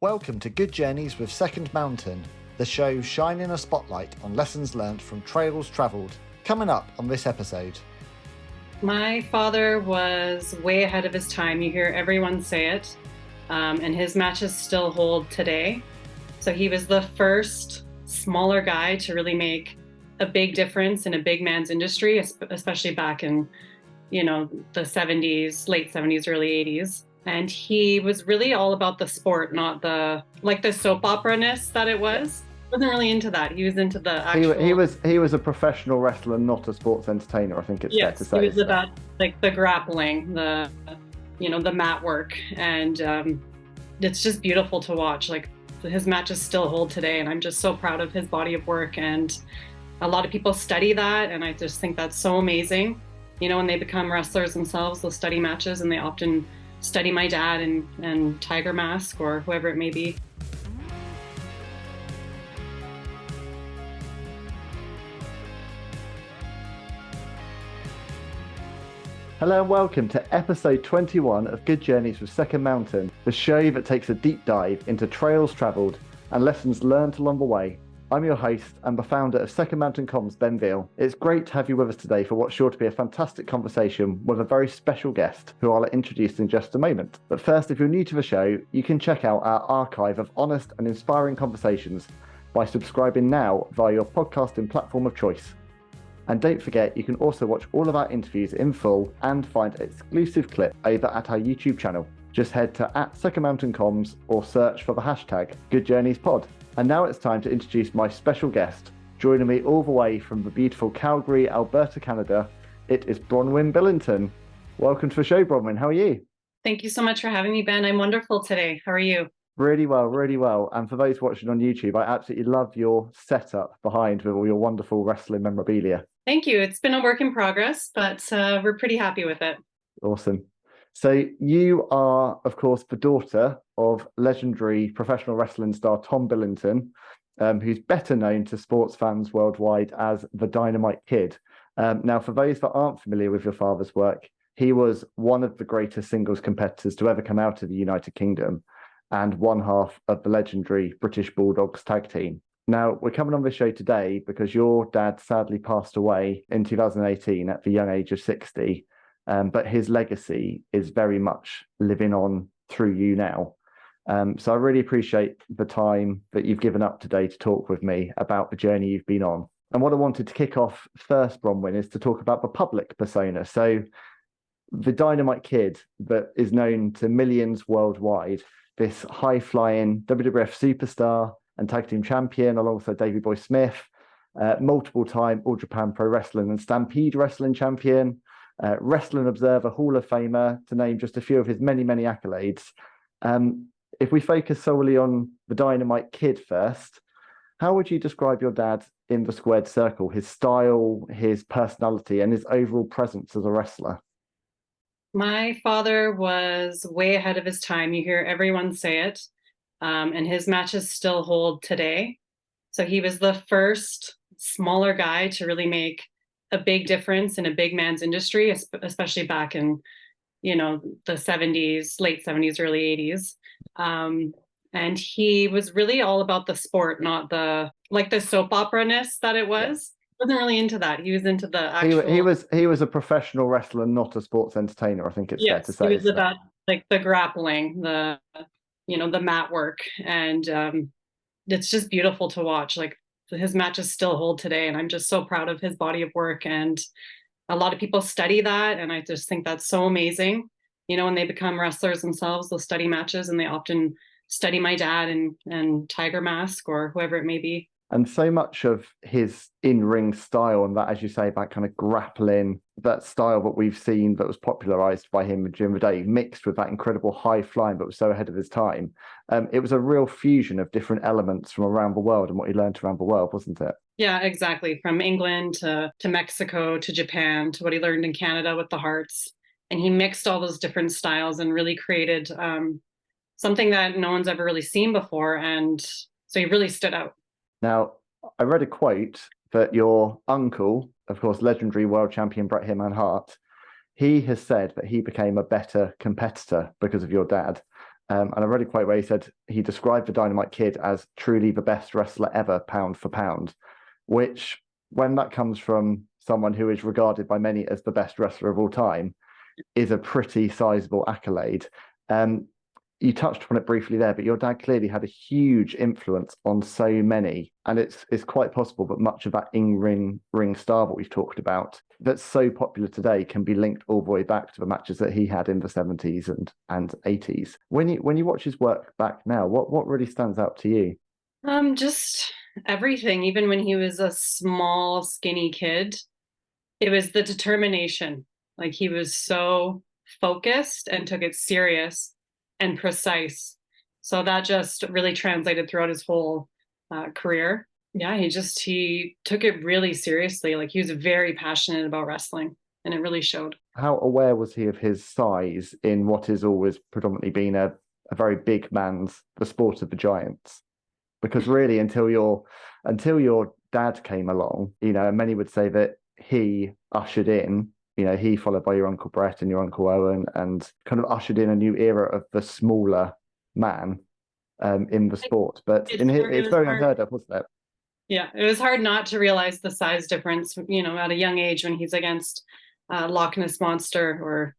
Welcome to Good Journeys with Second Mountain, the show shining a spotlight on lessons learnt from trails travelled. Coming up on this episode. My father was way ahead of his time. You hear everyone say it, and his matches still hold today. So he was the first smaller guy to really make a big difference in a big man's industry, especially back in, the 70s, late 70s, early 80s. And he was really all about the sport, not the soap opera-ness that it was. He wasn't really into that. He was into the actual... He was a professional wrestler, not a sports entertainer. I think it's fair to say. He was about the grappling, the mat work, and it's just beautiful to watch. Like, his matches still hold today, and I'm just so proud of his body of work. And a lot of people study that, and I just think that's so amazing. When they become wrestlers themselves, they'll study matches, and they often study my dad and Tiger Mask or whoever it may be. Hello and welcome to episode 21 of Good Journeys with Second Mountain, the show that takes a deep dive into trails travelled and lessons learned along the way. I'm your host and the founder of Second Mountain Comms, Ben Veal. It's great to have you with us today for what's sure to be a fantastic conversation with a very special guest who I'll introduce in just a moment. But first, if you're new to the show, you can check out our archive of honest and inspiring conversations by subscribing now via your podcasting platform of choice. And don't forget, you can also watch all of our interviews in full and find an exclusive clip over at our YouTube channel. Just head to @SecondMountainComms or search for the hashtag GoodJourneysPod. And now it's time to introduce my special guest. Joining me all the way from the beautiful Calgary, Alberta, Canada, it is Bronwyne Billington. Welcome to the show, Bronwyne. How are you? Thank you so much for having me, Ben. I'm wonderful today. How are you? Really well, really well. And for those watching on YouTube, I absolutely love your setup behind with all your wonderful wrestling memorabilia. Thank you. It's been a work in progress, but we're pretty happy with it. Awesome. So you are, of course, the daughter of legendary professional wrestling star Tom Billington, who's better known to sports fans worldwide as the Dynamite Kid. Now, for those that aren't familiar with your father's work, he was one of the greatest singles competitors to ever come out of the United Kingdom and one half of the legendary British Bulldogs tag team. Now, we're coming on this show today because your dad sadly passed away in 2018 at the young age of 60. But his legacy is very much living on through you now. So I really appreciate the time that you've given up today to talk with me about the journey you've been on. And what I wanted to kick off first, Bronwyne, is to talk about the public persona. So the Dynamite Kid that is known to millions worldwide, this high-flying WWF superstar and tag team champion alongside Davey Boy Smith, multiple-time All Japan Pro Wrestling and Stampede Wrestling champion, Wrestling Observer Hall of Famer, to name just a few of his many, many accolades. If we focus solely on the Dynamite Kid first, how would you describe your dad in the squared circle, his style, his personality, and his overall presence as a wrestler? My father was way ahead of his time. You hear everyone say it, and his matches still hold today. So he was the first smaller guy to really make a big difference in a big man's industry, especially back in, the 70s, late 70s, early 80s. And he was really all about the sport, not the soap opera-ness that it was. He wasn't really into that. He was into the actual... He was a professional wrestler, not a sports entertainer. I think it's fair to say. He was about the grappling, the mat work, and it's just beautiful to watch. Like, his matches still hold today, and I'm just so proud of his body of work. And a lot of people study that, and I just think that's so amazing. When they become wrestlers themselves, they'll study matches, and they often study my dad and Tiger Mask or whoever it may be. And so much of his in-ring style and that, as you say, that kind of grappling, that style that we've seen that was popularized by him during the day, mixed with that incredible high flying but was so ahead of his time. It was a real fusion of different elements from around the world and what he learned around the world, wasn't it? Yeah, exactly. From England to Mexico to Japan to what he learned in Canada with the Hearts. And he mixed all those different styles and really created something that no one's ever really seen before. And so he really stood out. Now, I read a quote that your uncle, of course, legendary world champion Bret Hitman Hart, he has said that he became a better competitor because of your dad. And I read a quote where he said he described the Dynamite Kid as truly the best wrestler ever, pound for pound, which, when that comes from someone who is regarded by many as the best wrestler of all time, is a pretty sizable accolade. You touched upon it briefly there, but your dad clearly had a huge influence on so many, and it's quite possible that much of that ring star that we've talked about that's so popular today can be linked all the way back to the matches that he had in the 70s and 80s. When you watch his work back now, what really stands out to you? Just everything. Even when he was a small, skinny kid, it was the determination. Like, he was so focused and took it serious and precise. So that just really translated throughout his whole career. Yeah, he took it really seriously. Like, he was very passionate about wrestling, and it really showed. How aware was he of his size in what has always predominantly been a very big man's, the sport of the giants? Because really, until your dad came along, and many would say that he ushered in, he followed by your Uncle Brett and your Uncle Owen, and kind of ushered in a new era of the smaller man in the sport. But it's very unheard of, wasn't it? Yeah, it was hard not to realize the size difference, at a young age when he's against Loch Ness Monster or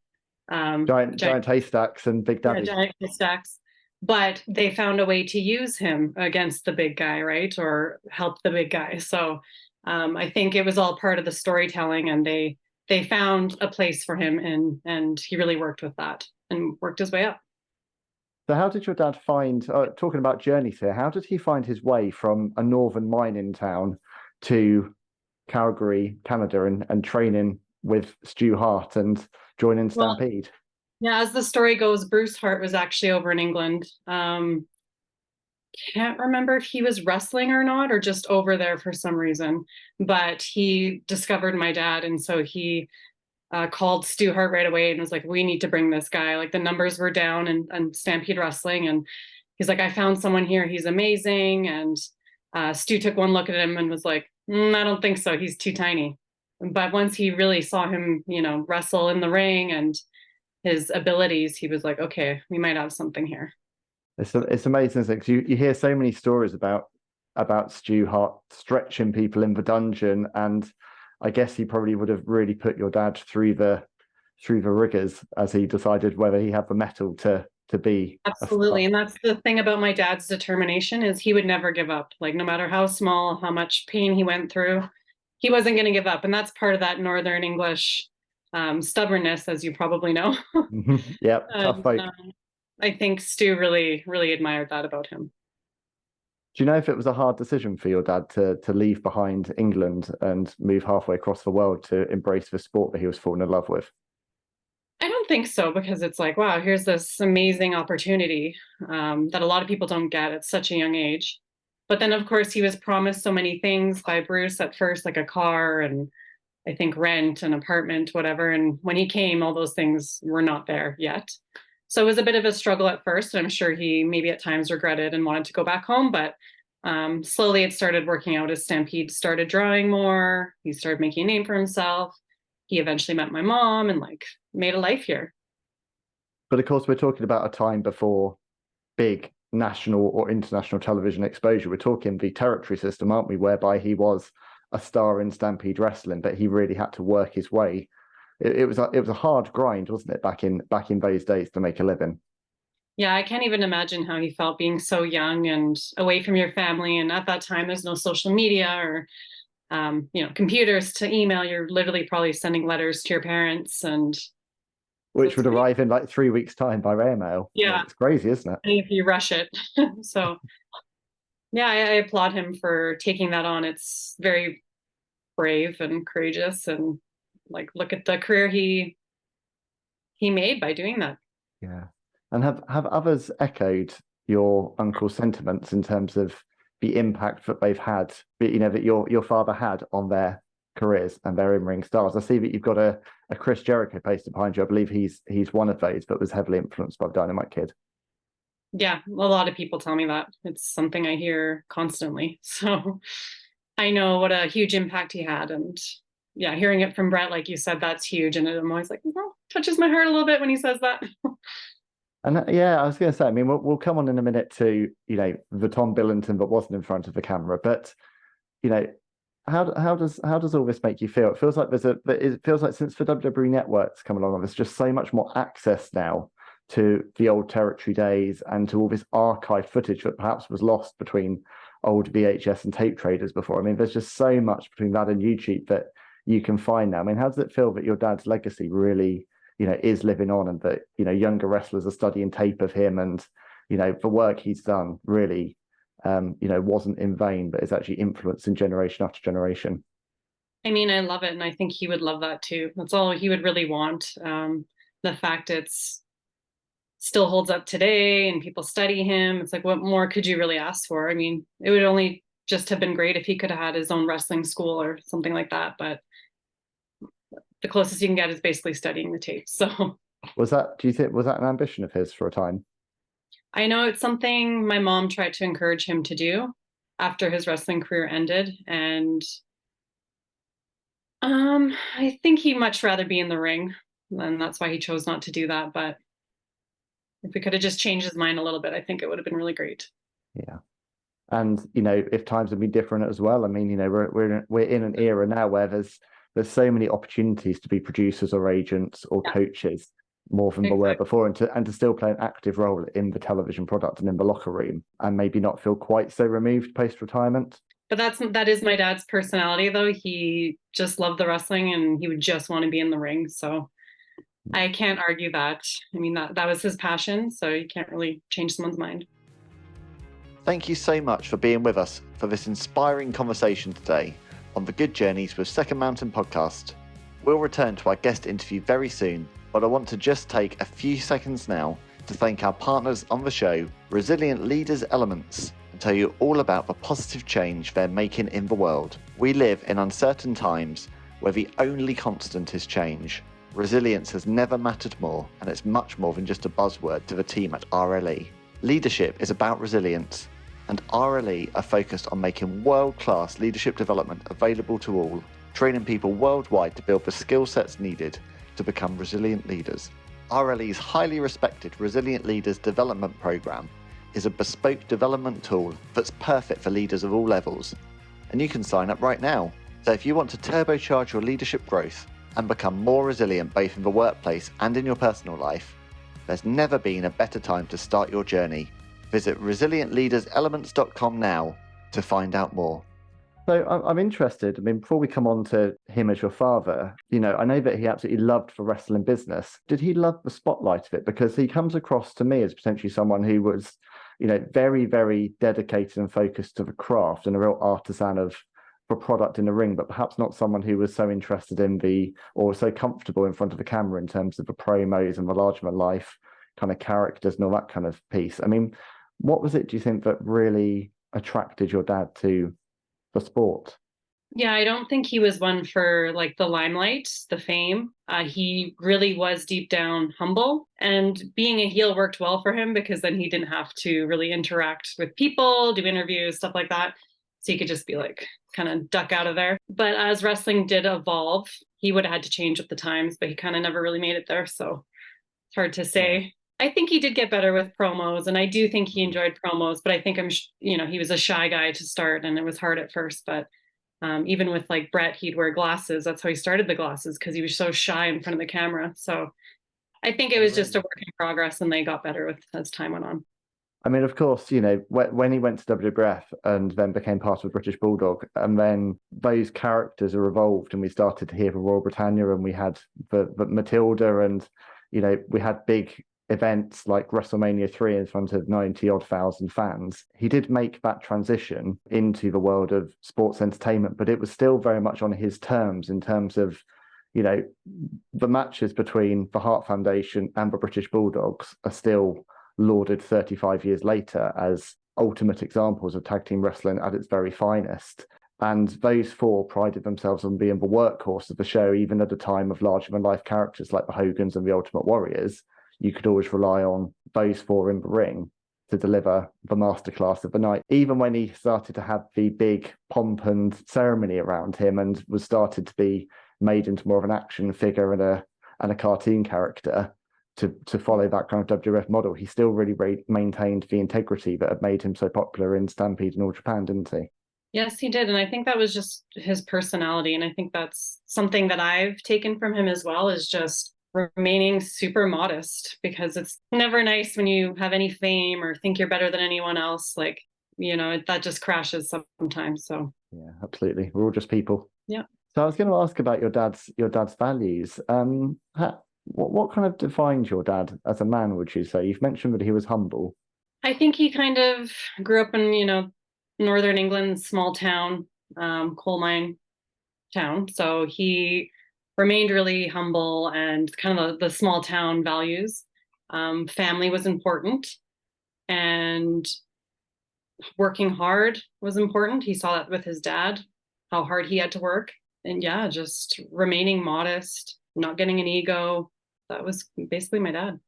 giant haystacks and Big Daddy. Yeah, giant haystacks. But they found a way to use him against the big guy, right? Or help the big guy. So I think it was all part of the storytelling, and they found a place for him, and he really worked with that and worked his way up. So how did your dad find, talking about journeys here, how did he find his way from a northern mining town to Calgary, Canada, and training with Stu Hart and joining Stampede? Yeah, as the story goes, Bruce Hart was actually over in England. Can't remember if he was wrestling or not, or just over there for some reason, but he discovered my dad, and so he called Stu Hart right away and was like, we need to bring this guy. Like, the numbers were down and Stampede Wrestling, and he's like, I found someone here, he's amazing. And Stu took one look at him and was like, I don't think so, he's too tiny. But once he really saw him, wrestle in the ring and his abilities, he was like, okay, we might have something here. It's amazing, isn't it? 'Cause you hear so many stories about Stu Hart stretching people in the dungeon, and I guess he probably would have really put your dad through the rigors as he decided whether he had the mettle to be. Absolutely. And that's the thing about my dad's determination, is he would never give up. Like, no matter how small, how much pain he went through, he wasn't going to give up. And that's part of that Northern English stubbornness, as you probably know. Yeah, tough fight. I think Stu really, really admired that about him. Do you know if it was a hard decision for your dad to leave behind England and move halfway across the world to embrace the sport that he was falling in love with? I don't think so, because it's like, wow, here's this amazing opportunity that a lot of people don't get at such a young age. But then, of course, he was promised so many things by Bruce at first, like a car and I think rent, an apartment, whatever. And when he came, all those things were not there yet. So it was a bit of a struggle at first. I'm sure he maybe at times regretted and wanted to go back home, but slowly it started working out as Stampede started drawing more. He started making a name for himself. He eventually met my mom and made a life here. But of course, we're talking about a time before big national or international television exposure. We're talking the territory system, aren't we? Whereby he was a star in Stampede Wrestling, but he really had to work his way. It was a hard grind, wasn't it, back in those days to make a living? Yeah, I can't even imagine how he felt being so young and away from your family. And at that time, there's no social media or computers to email. You're literally probably sending letters to your parents, and which would arrive in 3 weeks' time by airmail. Yeah, it's crazy, isn't it? If you rush it. So yeah, I applaud him for taking that on. It's very brave and courageous, and look at the career he made by doing that. Yeah. And have others echoed your uncle's sentiments in terms of the impact that they've had, that your father had on their careers and their in-ring stars? I see that you've got a Chris Jericho poster behind you. I believe he's one of those, but was heavily influenced by Dynamite Kid. Yeah, a lot of people tell me that. It's something I hear constantly. So I know what a huge impact he had. And yeah, hearing it from Brett, like you said, that's huge. And I'm always like, touches my heart a little bit when he says that. And yeah, I was going to say, I mean, we'll come on in a minute to, the Tom Billington that wasn't in front of the camera, but, you know, how does all this make you feel? It feels like it feels like since the WWE Network's come along, there's just so much more access now to the old territory days and to all this archive footage that perhaps was lost between old VHS and tape traders before. I mean, there's just so much between that and YouTube that you can find now. I mean, how does it feel that your dad's legacy really, is living on, and that, younger wrestlers are studying tape of him, and, the work he's done really, wasn't in vain, but is actually influencing generation after generation? I mean, I love it, and I think he would love that too. That's all he would really want. The fact it's still holds up today and people study him. It's like, what more could you really ask for? I mean, it would only just have been great if he could have had his own wrestling school or something like that. But the closest you can get is basically studying the tapes. So Do you think, was that an ambition of his for a time? I know it's something my mom tried to encourage him to do after his wrestling career ended. And I think he'd much rather be in the ring, and that's why he chose not to do that. But if we could have just changed his mind a little bit, I think it would have been really great. Yeah. And, if times have been different as well, I mean, we're in an era now where there's so many opportunities to be producers or agents or coaches more than there were before, and to still play an active role in the television product and in the locker room, and maybe not feel quite so removed post-retirement. But that is my dad's personality, though. He just loved the wrestling and he would just want to be in the ring. So I can't argue that. I mean, that was his passion, so you can't really change someone's mind. Thank you so much for being with us for this inspiring conversation today on the Good Journeys with Second Mountain podcast. We'll return to our guest interview very soon, but I want to just take a few seconds now to thank our partners on the show, Resilient Leaders Elements, and tell you all about the positive change they're making in the world. We live in uncertain times where the only constant is change. Resilience has never mattered more, and it's much more than just a buzzword to the team at RLE. Leadership is about resilience, and RLE are focused on making world-class leadership development available to all, training people worldwide to build the skill sets needed to become resilient leaders. RLE's highly respected Resilient Leaders Development Program is a bespoke development tool that's perfect for leaders of all levels, and you can sign up right now. So if you want to turbocharge your leadership growth and become more resilient both in the workplace and in your personal life, there's never been a better time to start your journey. Visit resilientleaderselements.com now to find out more. So I'm interested, I mean, before we come on to him as your father, I know that he absolutely loved the wrestling business. Did he love the spotlight of it? Because he comes across to me as potentially someone who was, very, very dedicated and focused to the craft and a real artisan of the product in the ring, but perhaps not someone who was so interested in or so comfortable in front of the camera in terms of the promos and the larger than life kind of characters and all that kind of piece. I mean, what was it, do you think, that really attracted your dad to the sport? Yeah, I don't think he was one for like the limelight, the fame. He really was deep down humble, and being a heel worked well for him because then he didn't have to really interact with people, do interviews, stuff like that. So he could just be like kind of duck out of there. But as wrestling did evolve, he would have had to change with the times, but he kind of never really made it there. So it's hard to say. Yeah. I think he did get better with promos, and I do think he enjoyed promos, but I think he was a shy guy to start and it was hard at first. But even with like Brett, he'd wear glasses. That's how he started the glasses, because he was so shy in front of the camera. So I think it was just a work in progress, and they got better as time went on. I mean, of course, when he went to WWF and then became part of British Bulldog, and then those characters are evolved, and we started to hear the Royal Britannia, and we had the Matilda, and we had big events like WrestleMania 3 in front of 90,000 fans. He did make that transition into the world of sports entertainment, but it was still very much on his terms in terms of, the matches between the Hart Foundation and the British Bulldogs are still lauded 35 years later as ultimate examples of tag team wrestling at its very finest. And those four prided themselves on being the workhorse of the show, even at a time of larger than life characters like the Hogans and the Ultimate Warriors. You could always rely on those four in the ring to deliver the masterclass of the night. Even when he started to have the big pomp and ceremony around him and was started to be made into more of an action figure and a cartoon character, to follow that kind of WWF model. He still really maintained the integrity that had made him so popular in Stampede and All Japan, didn't he? Yes, he did. And I think that was just his personality. And I think that's something that I've taken from him as well, is just remaining super modest, because it's never nice when you have any fame or think you're better than anyone else. Like, that just crashes sometimes. So yeah, absolutely. We're all just people. Yeah. So I was going to ask about your dad's values. What kind of defines your dad as a man, would you say? You've mentioned that he was humble. I think he kind of grew up in, northern England, small town, coal mine town. So he remained really humble and kind of the small town values. Family was important, and working hard was important. He saw that with his dad, how hard he had to work. And yeah, just remaining modest, not getting an ego. That was basically my dad.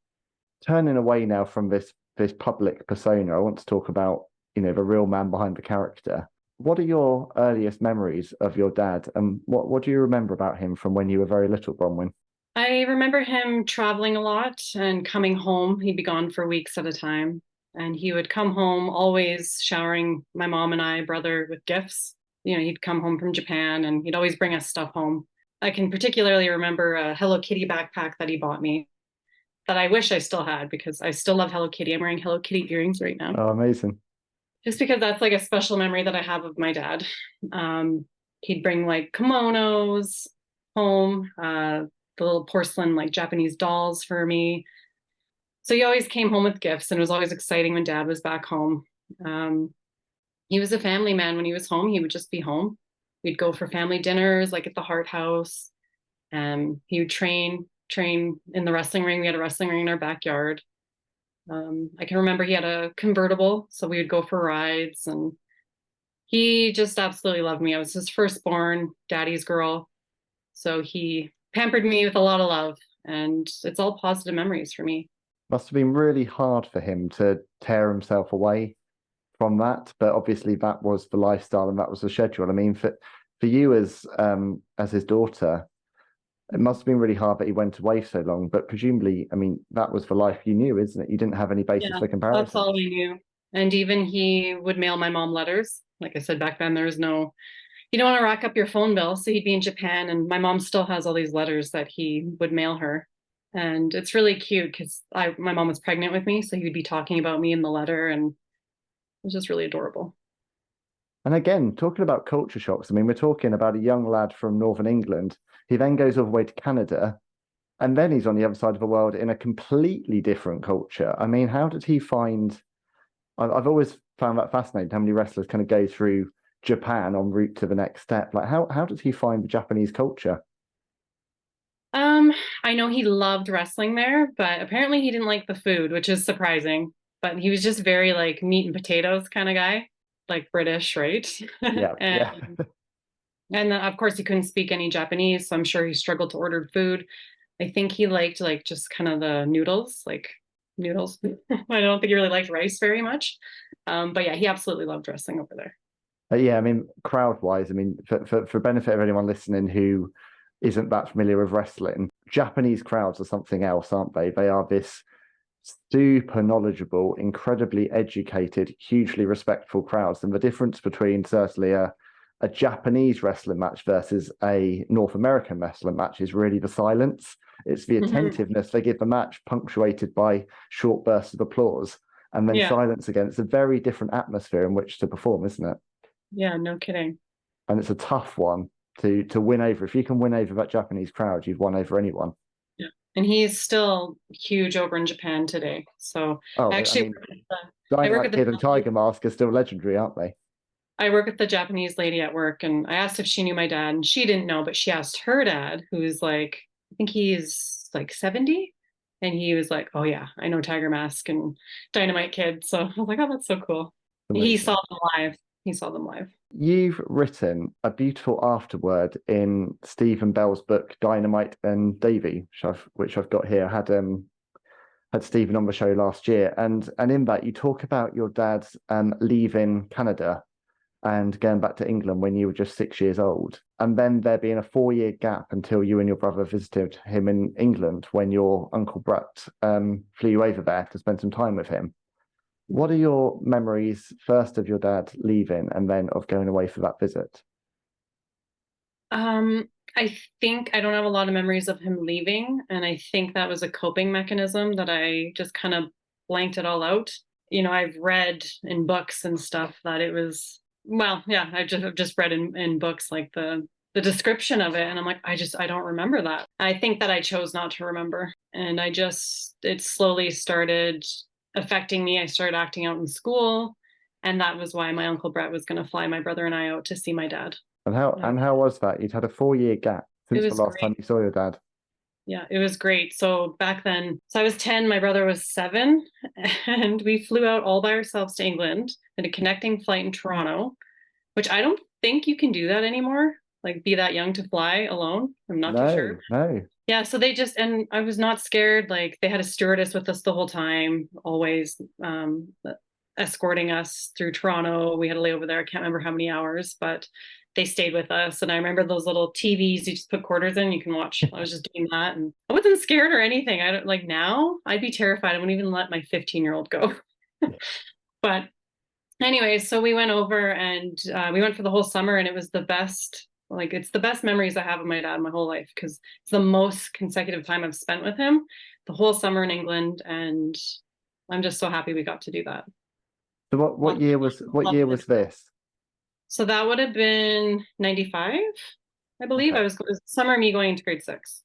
Turning away now from this public persona, I want to talk about, the real man behind the character. What are your earliest memories of your dad, and what do you remember about him from when you were very little, Bronwyn? I remember him traveling a lot and coming home. He'd be gone for weeks at a time. And he would come home always showering my mom and I, brother, with gifts. He'd come home from Japan and he'd always bring us stuff home. I can particularly remember a Hello Kitty backpack that he bought me that I wish I still had, because I still love Hello Kitty. I'm wearing Hello Kitty earrings right now. Oh, amazing. Just because that's like a special memory that I have of my dad. He'd bring like kimonos home, the little porcelain like Japanese dolls for me. So he always came home with gifts, and it was always exciting when dad was back home. He was a family man. When he was home, he would just be home. We'd go for family dinners, like at the Hart House. He would train in the wrestling ring. We had a wrestling ring in our backyard. I can remember he had a convertible, so we would go for rides, and he just absolutely loved me. I was his firstborn, daddy's girl. So he pampered me with a lot of love, and it's all positive memories for me. Must have been really hard for him to tear himself away from that, but obviously that was the lifestyle and that was the schedule. I mean, for you as his daughter, it must have been really hard that he went away so long, but presumably, I mean, that was the life you knew, isn't it? You didn't have any basis for comparison. That's all we knew. And even he would mail my mom letters. Like I said, back then, there was no, you don't want to rack up your phone bill. So he'd be in Japan, and my mom still has all these letters that he would mail her. And it's really cute because my mom was pregnant with me. So he would be talking about me in the letter, and it was just really adorable. And again, talking about culture shocks, I mean, we're talking about a young lad from Northern England. He then goes all the way to Canada, and then he's on the other side of the world in a completely different culture. I mean, how did he find... I've always found that fascinating, how many wrestlers kind of go through Japan en route to the next step. Like, how did he find the Japanese culture? I know he loved wrestling there, but apparently he didn't like the food, which is surprising. But he was just very like meat and potatoes kind of guy, like British, right? Yeah, yeah. And then, of course, he couldn't speak any Japanese, so I'm sure he struggled to order food. I think he liked like just kind of the noodles. I don't think he really liked rice very much. But yeah, he absolutely loved wrestling over there. Yeah, I mean, crowd-wise, I mean, for benefit of anyone listening who isn't that familiar with wrestling, Japanese crowds are something else, aren't they? They are this super knowledgeable, incredibly educated, hugely respectful crowds. And the difference between certainly a Japanese wrestling match versus a North American wrestling match is really the silence. It's the attentiveness they give the match, punctuated by short bursts of applause, and then silence again. It's a very different atmosphere in which to perform, isn't it? Yeah, no kidding. And it's a tough one to win over. If you can win over that Japanese crowd, you've won over anyone. Yeah, and he's still huge over in Japan today. So actually, Dynamite Kid and Tiger Mask are still legendary, aren't they? I work with the Japanese lady at work, and I asked if she knew my dad, and she didn't know, but she asked her dad, who's like, I think he's like 70. And he was like, oh yeah, I know Tiger Mask and Dynamite Kid. So I was like, oh, that's so cool. Amazing. He saw them live. You've written a beautiful afterword in Stephen Bell's book, Dynamite and Davey, which I've got here. Had Stephen on the show last year. And in that, you talk about your dad's leaving Canada and going back to England when you were just 6 years old. and then there being a 4-year gap until you and your brother visited him in England when your Uncle Brett flew you over there to spend some time with him. What are your memories first of your dad leaving and then of going away for that visit? I think I don't have a lot of memories of him leaving, and I think that was a coping mechanism that I just kind of blanked it all out. I've read in books and stuff that it was, well, yeah, I've just read in books like the description of it, and I'm like, I don't remember that. I think that I chose not to remember, and it slowly started affecting me. I started acting out in school, and that was why my Uncle Brett was going to fly my brother and I out to see my dad. And how was that? You'd had a 4-year gap since the last time you saw your dad. Yeah, it was great. So back then, I was 10, my brother was 7, and we flew out all by ourselves to England in a connecting flight in Toronto, which I don't think you can do that anymore. Like, be that young to fly alone. I'm not too sure. No. Yeah, so and I was not scared. Like, they had a stewardess with us the whole time, always escorting us through Toronto. We had a layover there. I can't remember how many hours, but they stayed with us. And I remember those little TVs you just put quarters in, you can watch. I was just doing that, and I wasn't scared or anything. I don't, like, now I'd be terrified. I wouldn't even let my 15-year-old go. But anyway, so we went over, and we went for the whole summer, and it was the best. Like, it's the best memories I have of my dad my whole life, because it's the most consecutive time I've spent with him, the whole summer in England, and I'm just so happy we got to do that. So what year was this? So that would have been 95, I believe. Okay. It was summer of me going into grade 6.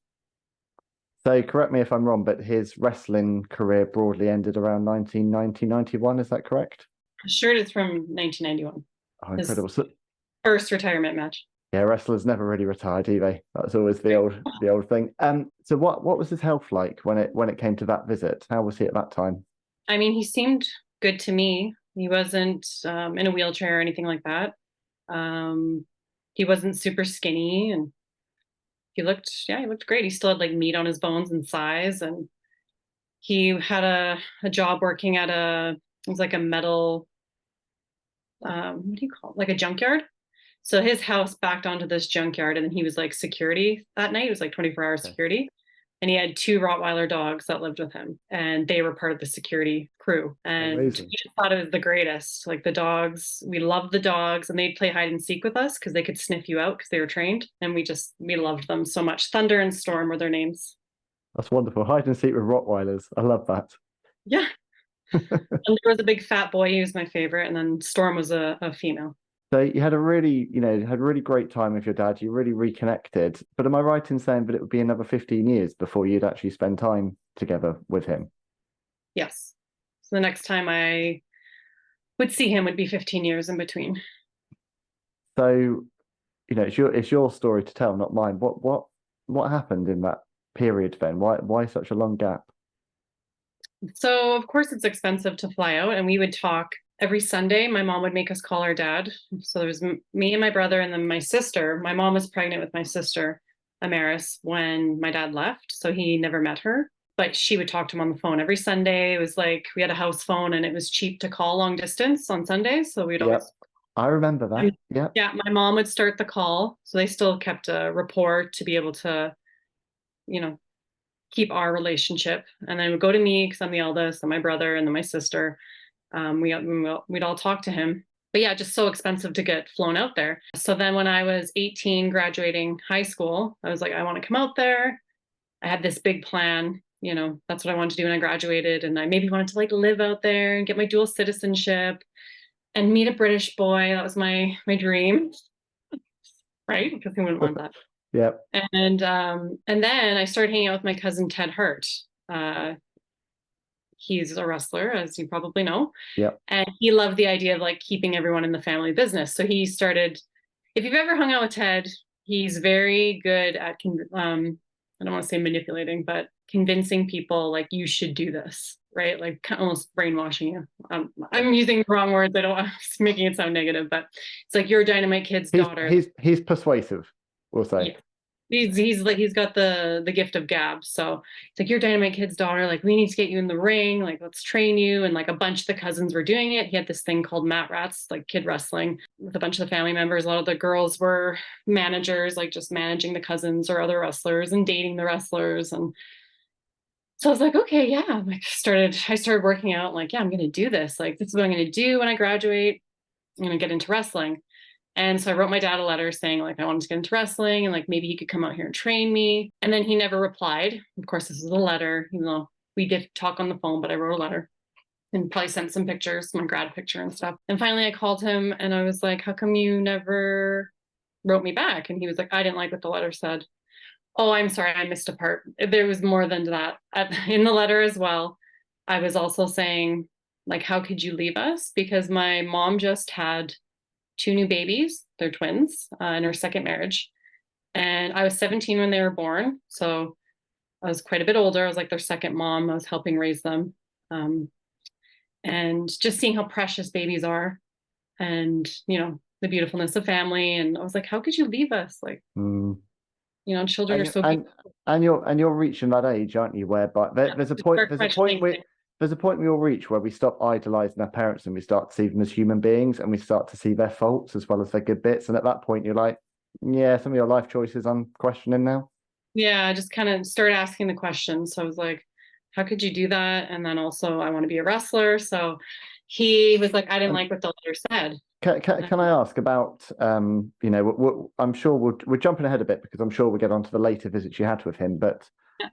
So correct me if I'm wrong, but his wrestling career broadly ended around 1990, 91. Is that correct? Sure, it's from 1991. Oh, incredible. His first retirement match. Yeah, wrestlers never really retired, do they? That's always the old thing. So what was his health like when it came to that visit? How was he at that time? I mean, he seemed good to me. He wasn't in a wheelchair or anything like that. He wasn't super skinny, and he looked great. He still had like meat on his bones and size, and he had a job working at it was like a metal, what do you call it? Like a junkyard. So his house backed onto this junkyard, and he was like security that night. It was like 24-hour security. And he had 2 Rottweiler dogs that lived with him, and they were part of the security crew. And Amazing. we just thought it was the greatest. Like, the dogs, we loved the dogs, and they'd play hide and seek with us because they could sniff you out because they were trained. And we loved them so much. Thunder and Storm were their names. That's wonderful. Hide and seek with Rottweilers. I love that. Yeah. And there was a big fat boy. He was my favorite. And then Storm was a female. So you had a really great time with your dad. You really reconnected. But am I right in saying that it would be another 15 years before you'd actually spend time together with him? Yes. So the next time I would see him would be 15 years in between. So, it's your story to tell, not mine. What happened in that period then? Why such a long gap? So, of course, it's expensive to fly out, and we would talk every Sunday. My mom would make us call our dad. So there was me and my brother, and then my sister. My mom was pregnant with my sister, Amaris, when my dad left. So he never met her, but she would talk to him on the phone every Sunday. It was like we had a house phone, and it was cheap to call long distance on Sundays. So we'd always. I remember that. Yeah. Yeah. My mom would start the call. So they still kept a rapport to be able to, keep our relationship. And then it would go to me because I'm the eldest, and my brother, and then my sister. We'd all talk to him. But yeah, just so expensive to get flown out there. So then when I was 18, graduating high school, I was like, I want to come out there. I had this big plan. That's what I wanted to do when I graduated. And I maybe wanted to like live out there and get my dual citizenship and meet a British boy. That was my dream. Right? Because who wouldn't want that? Yeah. And then I started hanging out with my cousin Ted Hart. He's a wrestler, as you probably know. Yeah. And he loved the idea of like keeping everyone in the family business. So he started, if you've ever hung out with Ted, he's very good at, I don't want to say manipulating, but convincing people like you should do this, right? Like almost brainwashing you. I'm using the wrong words. I don't want making it sound negative, but it's like you're Dynamite Kid's daughter. He's persuasive, we'll say. Yeah. He's got the gift of gab. So it's like, you're Dynamite Kid's daughter. Like, we need to get you in the ring. Like, let's train you. And like a bunch of the cousins were doing it. He had this thing called Mat Rats, like kid wrestling, with a bunch of the family members. A lot of the girls were managers, like just managing the cousins or other wrestlers and dating the wrestlers. And so I was like, okay, yeah. Like, I started working out. Like, yeah, I'm gonna do this. Like, this is what I'm gonna do when I graduate. I'm gonna get into wrestling. And so I wrote my dad a letter saying, like, I wanted to get into wrestling and like maybe he could come out here and train me. And then he never replied. Of course, this is a letter, even though we did talk on the phone, but I wrote a letter and probably sent some pictures, my grad picture and stuff. And finally I called him and I was like, how come you never wrote me back? And he was like, I didn't like what the letter said. Oh, I'm sorry, I missed a part. There was more than that in the letter as well. I was also saying, like, how could you leave us? Because my mom just had 2 new babies. They're twins in her second marriage. And I was 17 when they were born. So I was quite a bit older. I was like their second mom. I was helping raise them. And just seeing how precious babies are and, the beautifulness of family. And I was like, how could you leave us? Like, children are so beautiful. And you're reaching that age, aren't you? Whereby there's a point we'll reach where we stop idolizing our parents and we start to see them as human beings and we start to see their faults as well as their good bits. And at that point, you're like, yeah, some of your life choices I'm questioning now. Yeah, I just kind of started asking the questions. So I was like, how could you do that? And then also, I want to be a wrestler. So he was like, I didn't like what the letter said. Can I ask about, I'm sure we're jumping ahead a bit because I'm sure we'll get onto the later visits you had with him, but yeah.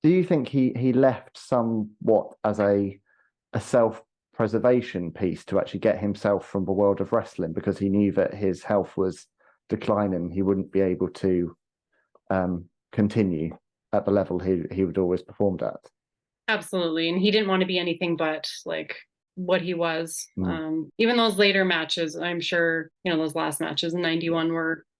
Do you think he left somewhat as a self-preservation piece to actually get himself from the world of wrestling because he knew that his health was declining, he wouldn't be able to continue at the level he would always performed at? Absolutely. And he didn't want to be anything but like what he was. Even those later matches, I'm sure, those last matches in 91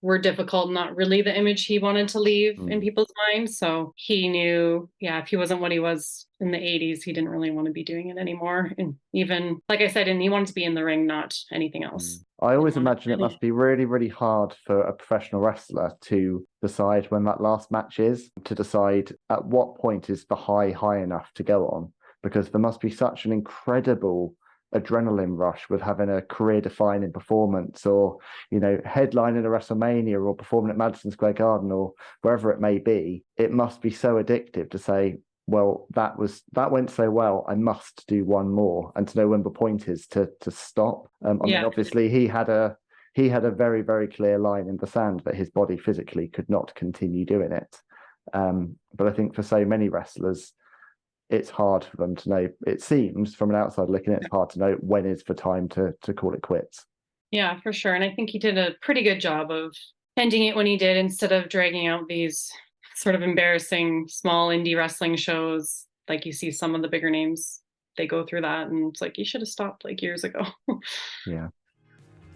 were difficult, not really the image he wanted to leave in people's minds. So he knew, if he wasn't what he was in the 80s, he didn't really want to be doing it anymore. And even, like I said, and he wanted to be in the ring, not anything else. I always imagine it must be really, really hard for a professional wrestler to decide when that last match is, to decide at what point is the high enough to go on, because there must be such an incredible adrenaline rush with having a career-defining performance or, headlining a WrestleMania or performing at Madison Square Garden or wherever it may be. It must be so addictive to say, well, that went so well, I must do one more, and to know when the point is to stop. I mean, obviously he had a very, very clear line in the sand that his body physically could not continue doing it. But I think for so many wrestlers, it's hard for them to know. It seems from an outside looking in, it's hard to know when is the time to call it quits. Yeah, for sure. And I think he did a pretty good job of ending it when he did, instead of dragging out these sort of embarrassing small indie wrestling shows. Like, you see some of the bigger names, they go through that, and it's like, you should have stopped like years ago. Yeah.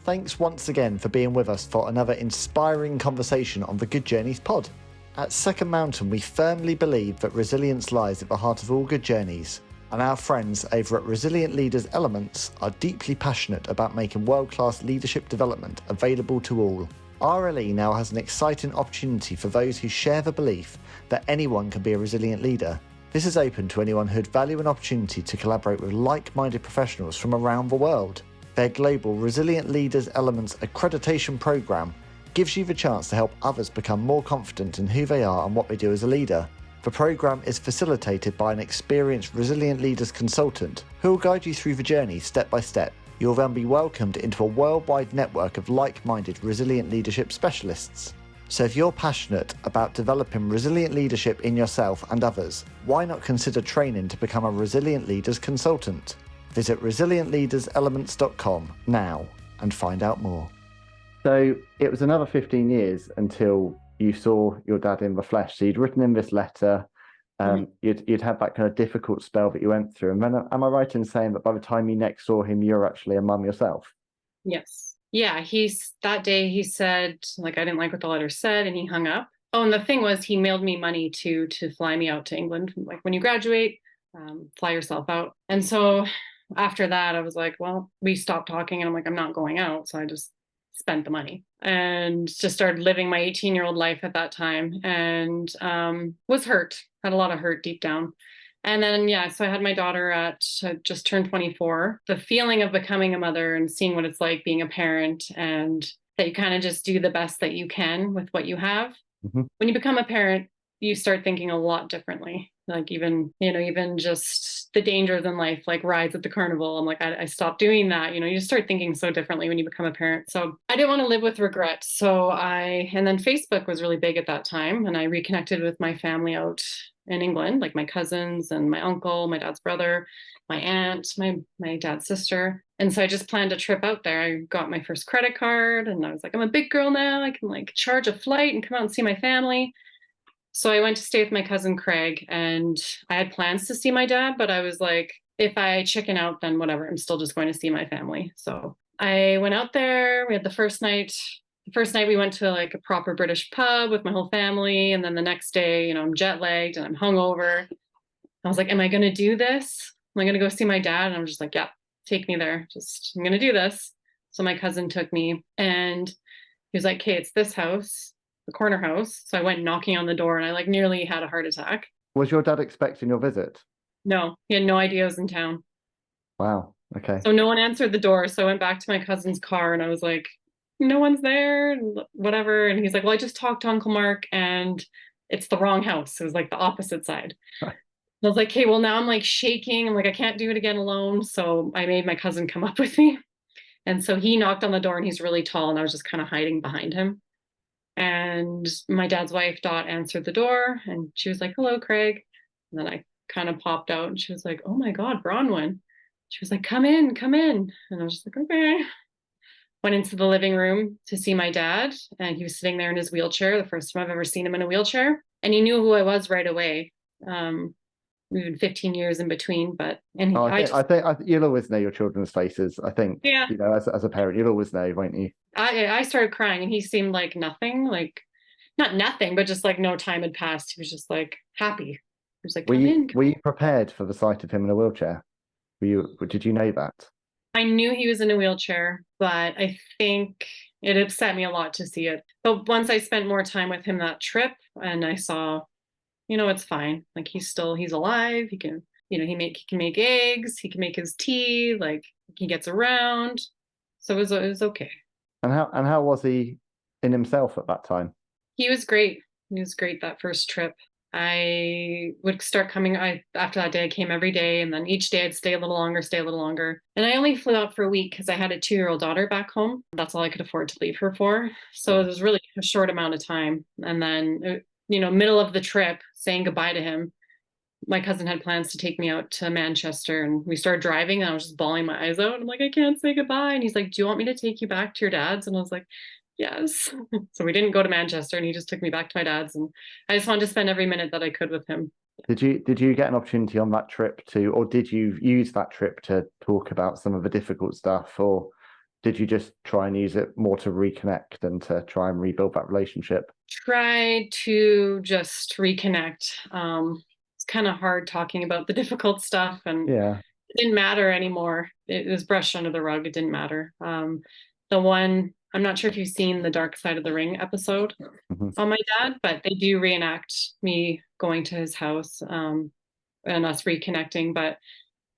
Thanks once again for being with us for another inspiring conversation on the Good Journeys pod. At Second Mountain, we firmly believe that resilience lies at the heart of all good journeys, and our friends over at Resilient Leaders Elements are deeply passionate about making world-class leadership development available to all. RLE now has an exciting opportunity for those who share the belief that anyone can be a resilient leader. This is open to anyone who'd value an opportunity to collaborate with like-minded professionals from around the world. Their global Resilient Leaders Elements accreditation program gives you the chance to help others become more confident in who they are and what they do as a leader. The program is facilitated by an experienced Resilient Leaders consultant who will guide you through the journey step by step. You'll then be welcomed into a worldwide network of like-minded resilient leadership specialists. So if you're passionate about developing resilient leadership in yourself and others, why not consider training to become a Resilient Leaders consultant? Visit resilientleaderselements.com now and find out more. So it was another 15 years until you saw your dad in the flesh. So you'd written in this letter, you'd had that kind of difficult spell that you went through. And then, am I right in saying that by the time you next saw him, you're actually a mum yourself? Yes. Yeah. That day he said, like, I didn't like what the letter said, and he hung up. Oh, and the thing was, he mailed me money to fly me out to England. Like, when you graduate, fly yourself out. And so after that, I was like, well, we stopped talking, and I'm like, I'm not going out. So I just spent the money and just started living my 18-year-old life at that time, and was hurt, had a lot of hurt deep down. And then, yeah, so I had my daughter at just turned 24. The feeling of becoming a mother and seeing what it's like being a parent, and that you kind of just do the best that you can with what you have. Mm-hmm. When you become a parent, you start thinking a lot differently. Like even just the dangers in life, like rides at the carnival. I'm like, I stopped doing that. You just start thinking so differently when you become a parent. So I didn't want to live with regret. And then Facebook was really big at that time. And I reconnected with my family out in England, like my cousins and my uncle, my dad's brother, my aunt, my dad's sister. And so I just planned a trip out there. I got my first credit card and I was like, I'm a big girl now. I can like charge a flight and come out and see my family. So I went to stay with my cousin Craig, and I had plans to see my dad, but I was like, if I chicken out, then whatever, I'm still just going to see my family. So I went out there. We had the first night. The first night we went to like a proper British pub with my whole family. And then the next day, I'm jet lagged and I'm hungover. I was like, am I going to do this? Am I going to go see my dad? And I'm just like, yeah, take me there. I'm going to do this. So my cousin took me, and he was like, okay, it's this house, the corner house. So I went knocking on the door, and I like nearly had a heart attack. Was your dad expecting your visit? No, he had no idea I was in town. Wow. Okay. So no one answered the door. So I went back to my cousin's car and I was like, no one's there and whatever. And he's like, well, I just talked to Uncle Mark and it's the wrong house. It was like the opposite side. I was like, okay, well now I'm like shaking. I'm like, I can't do it again alone. So I made my cousin come up with me. And so he knocked on the door, and he's really tall, and I was just kind of hiding behind him. And my dad's wife, Dot, answered the door, and she was like, hello, Craig. And then I kind of popped out, and she was like, oh my God, Bronwyne. She was like, come in, come in. And I was just like, okay. Went into the living room to see my dad, and he was sitting there in his wheelchair, the first time I've ever seen him in a wheelchair. And he knew who I was right away. We've been 15 years in between, but I think you'll always know your children's faces. I think, yeah. As a parent, you'll always know, won't you? I started crying, and he seemed like nothing, like not nothing, but just like no time had passed. He was just like happy. He was like, come in. Were you prepared for the sight of him in a wheelchair? Did you know that? I knew he was in a wheelchair, but I think it upset me a lot to see it. But once I spent more time with him that trip, and I saw, it's fine. Like he's alive. He can, he can make eggs. He can make his tea. Like he gets around. So it was okay. And how was he in himself at that time? He was great. He was great that first trip. I would start coming. After that day, I came every day, and then each day I'd stay a little longer. And I only flew out for a week because I had a 2-year-old daughter back home. That's all I could afford to leave her for. So it was really a short amount of time. And then, middle of the trip, saying goodbye to him, my cousin had plans to take me out to Manchester, and we started driving, and I was just bawling my eyes out. I'm like, I can't say goodbye. And he's like, do you want me to take you back to your dad's? And I was like, yes. So we didn't go to Manchester, and he just took me back to my dad's, and I just wanted to spend every minute that I could with him. Did you get an opportunity on that trip or did you use that trip to talk about some of the difficult stuff, or did you just try and use it more to reconnect and to try and rebuild that relationship? Tried to just reconnect. It's kind of hard talking about the difficult stuff, and yeah, it didn't matter anymore. It was brushed under the rug. It didn't matter. I'm not sure if you've seen the Dark Side of the Ring episode on my dad, but they do reenact me going to his house and us reconnecting. But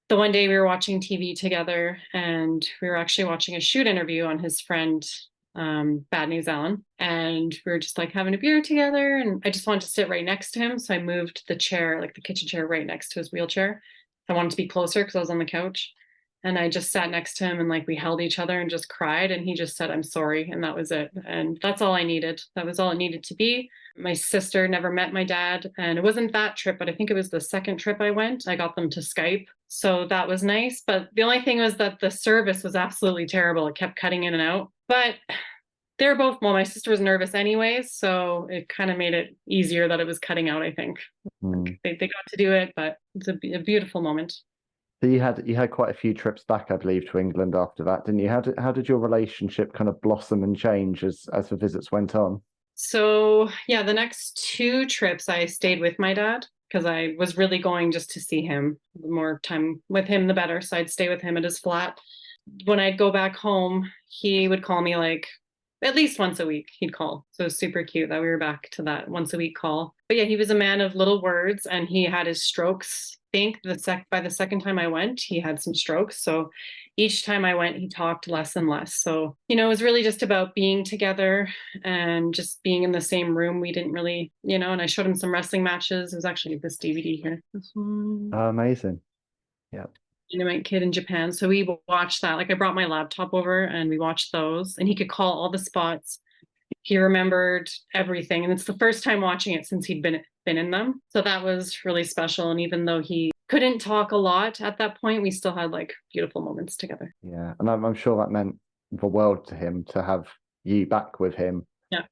the one day we were watching TV together, and we were actually watching a shoot interview on his friend, Bad News Allen. And we were just like having a beer together, and I just wanted to sit right next to him. So I moved the chair, like the kitchen chair, right next to his wheelchair. I wanted to be closer because I was on the couch. And I just sat next to him, and like we held each other and just cried. And he just said, I'm sorry. And that was it. And that's all I needed. That was all it needed to be. My sister never met my dad. And it wasn't that trip, but I think it was the second trip I went. I got them to Skype. So that was nice. But the only thing was that the service was absolutely terrible. It kept cutting in and out. But they were both, well, my sister was nervous anyways. So it kind of made it easier that it was cutting out, I think. They got to do it, but it's a beautiful moment. So you had quite a few trips back, I believe, to England after that, didn't you? How did your relationship kind of blossom and change as the visits went on? So yeah, the next 2 trips I stayed with my dad because I was really going just to see him. The more time with him, the better. So I'd stay with him at his flat. When I'd go back home, he would call me like at least once a week he'd call. So it was super cute that we were back to that once a week call. But yeah, he was a man of little words, and he had his strokes. I think by the second time I went, he had some strokes. So each time I went, he talked less and less. So, it was really just about being together and just being in the same room. We didn't really, and I showed him some wrestling matches. It was actually this DVD here. This one. Oh, amazing. Yeah. Dynamite Kid in Japan. So we watched that. Like I brought my laptop over and we watched those, and he could call all the spots. He remembered everything. And it's the first time watching it since he'd been in them. So that was really special. And even though he couldn't talk a lot at that point, we still had like beautiful moments together. Yeah. And I'm sure that meant the world to him to have you back with him. Yeah.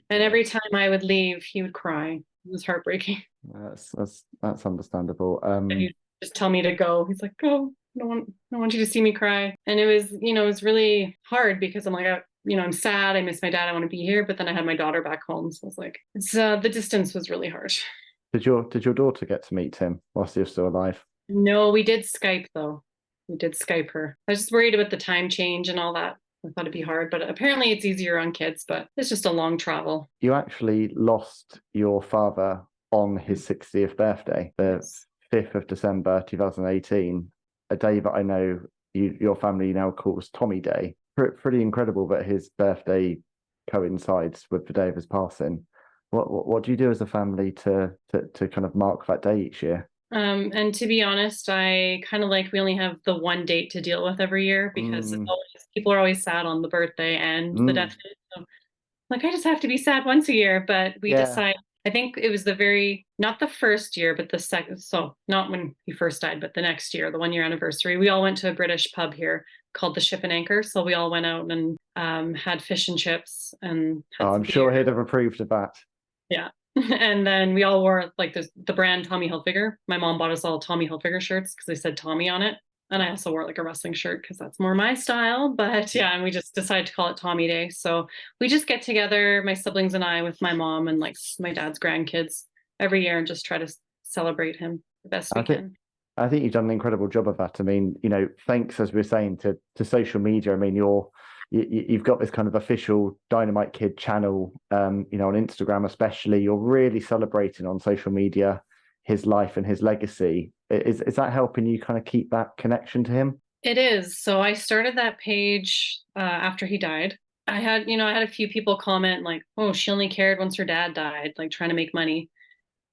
And every time I would leave, he would cry. It was heartbreaking. That's understandable. And he'd just tell me to go. He's like, go. I don't want you to see me cry. And it was, it was really hard because I'm like, I'm sad. I miss my dad. I want to be here. But then I had my daughter back home. So I was like, the distance was really hard. Did your daughter get to meet him whilst you're still alive? No, we did Skype though. We did Skype her. I was just worried about the time change and all that. I thought it'd be hard, but apparently it's easier on kids, but it's just a long travel. You actually lost your father on his 60th birthday, the 5th of December 2018, a day that I know your family now calls Tommy Day. Pretty incredible that his birthday coincides with the day of his passing. What do you do as a family to kind of mark that day each year? And to be honest, I kind of like we only have the one date to deal with every year because people are always sad on the birthday and the death date. So, like I just have to be sad once a year. But we decide. I think it was not the first year, but the second. So not when he first died, but the next year, the 1-year anniversary. We all went to a British pub here called the Ship and Anchor. So we all went out and had fish and chips and. I'm sure he'd have approved of that. Yeah. And then we all wore like the brand Tommy Hilfiger. My mom bought us all Tommy Hilfiger shirts because they said Tommy on it. And I also wore like a wrestling shirt because that's more my style. But yeah, and we just decided to call it Tommy Day. So we just get together, my siblings and I, with my mom and like my dad's grandkids every year and just try to celebrate him the best we can. I think you've done an incredible job of that. I mean, thanks, as we were saying, to social media. I mean, you've got this kind of official Dynamite Kid channel, on Instagram especially. You're really celebrating on social media his life and his legacy. Is that helping you kind of keep that connection to him? It is. So I started that page after he died. I had a few people comment like, oh, she only cared once her dad died, like trying to make money.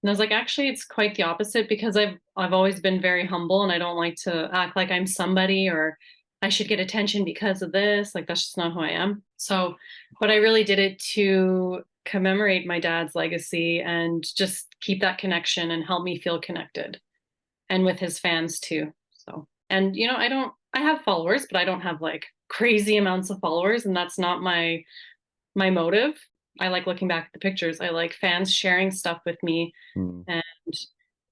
And I was like, actually, it's quite the opposite because I've always been very humble and I don't like to act like I'm somebody or I should get attention because of this. Like, that's just not who I am. So, but I really did it to commemorate my dad's legacy and just keep that connection and help me feel connected and with his fans too. So, and I have followers, but I don't have like crazy amounts of followers. And that's not my motive. I like looking back at the pictures. I like fans sharing stuff with me. And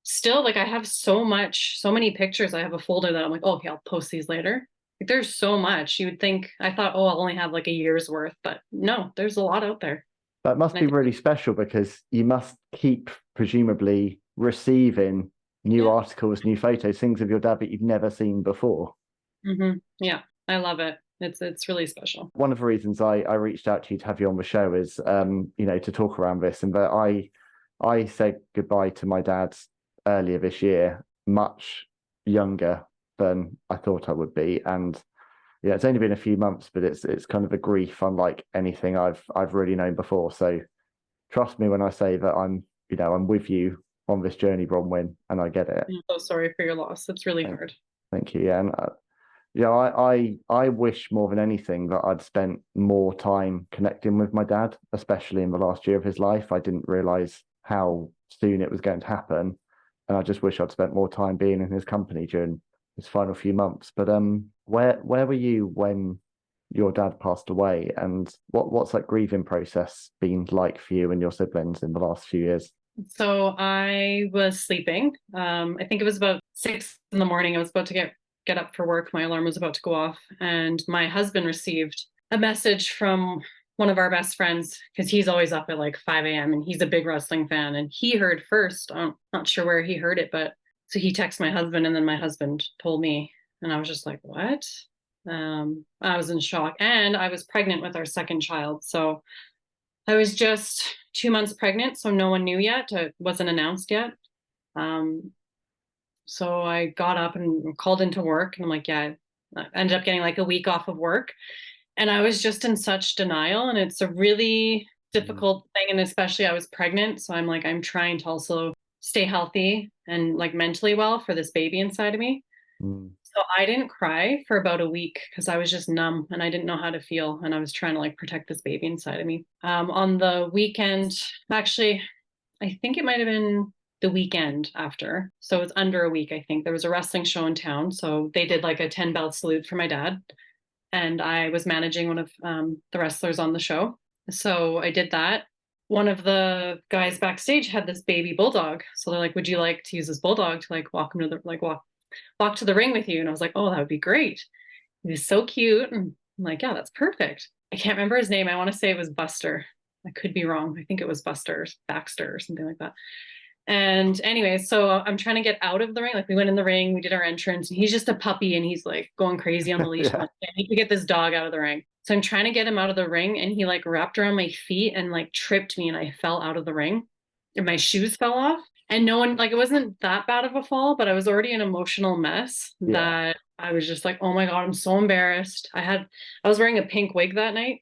still, like, I have so many pictures. I have a folder that I'm like, oh, okay, I'll post these later. Like, there's so much. You would think, I thought, oh, I'll only have like a year's worth, but no, there's a lot out there. That must be really special because you must keep presumably receiving new articles, new photos, things of your dad that you've never seen before. Yeah, I love it. It's really special. One of the reasons I reached out to you to have you on the show is, to talk around this, and that I said goodbye to my dad earlier this year, much younger than I thought I would be, and yeah, it's only been a few months, but it's kind of a grief unlike anything I've really known before. So trust me when I say that I'm with you on this journey, Bronwyne, and I get it. I'm so sorry for your loss. It's really hard. Thank you. Yeah, and I wish more than anything that I'd spent more time connecting with my dad, especially in the last year of his life. I didn't realize how soon it was going to happen, and I just wish I'd spent more time being in his company during his final few months. But where were you when your dad passed away, and what's that grieving process been like for you and your siblings in the last few years? So I was sleeping. I think it was about 6 a.m. I was about to get up for work. My alarm was about to go off, and my husband received a message from one of our best friends because he's always up at like 5 a.m. and he's a big wrestling fan, and he heard first. I'm not sure where he heard it, but so he texted my husband, and then my husband told me, and I was just like, what? I was in shock, and I was pregnant with our second child. So I was just 2 months pregnant, so no one knew yet. It wasn't announced yet. Um, so I got up and called into work, and I'm like, yeah, I ended up getting like a week off of work. And I was just in such denial, and it's a really difficult thing. And especially I was pregnant. So I'm like, I'm trying to also stay healthy and like mentally well for this baby inside of me. Mm. So I didn't cry for about a week because I was just numb and I didn't know how to feel. And I was trying to like protect this baby inside of me. On the weekend, actually, I think it might have been the weekend after. So it's under a week, I think. There was a wrestling show in town. So they did like a 10 belt salute for my dad. And I was managing one of the wrestlers on the show. So I did that. One of the guys backstage had this baby bulldog. So they're like, would you like to use this bulldog to like walk him to the like walk to the ring with you? And I was like, oh, that would be great. He was so cute. And I'm like, yeah, that's perfect. I can't remember his name. I want to say it was Buster. I could be wrong. I think it was Baxter or something like that. And anyway, so I'm trying to get out of the ring. Like we went in the ring, we did our entrance, and he's just a puppy and he's like going crazy on the leash. Yeah. Like, I need to get this dog out of the ring. So I'm trying to get him out of the ring, and he like wrapped around my feet and like tripped me, and I fell out of the ring. And my shoes fell off. And no one, like, it wasn't that bad of a fall, but I was already an emotional mess Yeah. that I was just like, oh my God, I'm so embarrassed. I was wearing a pink wig that night.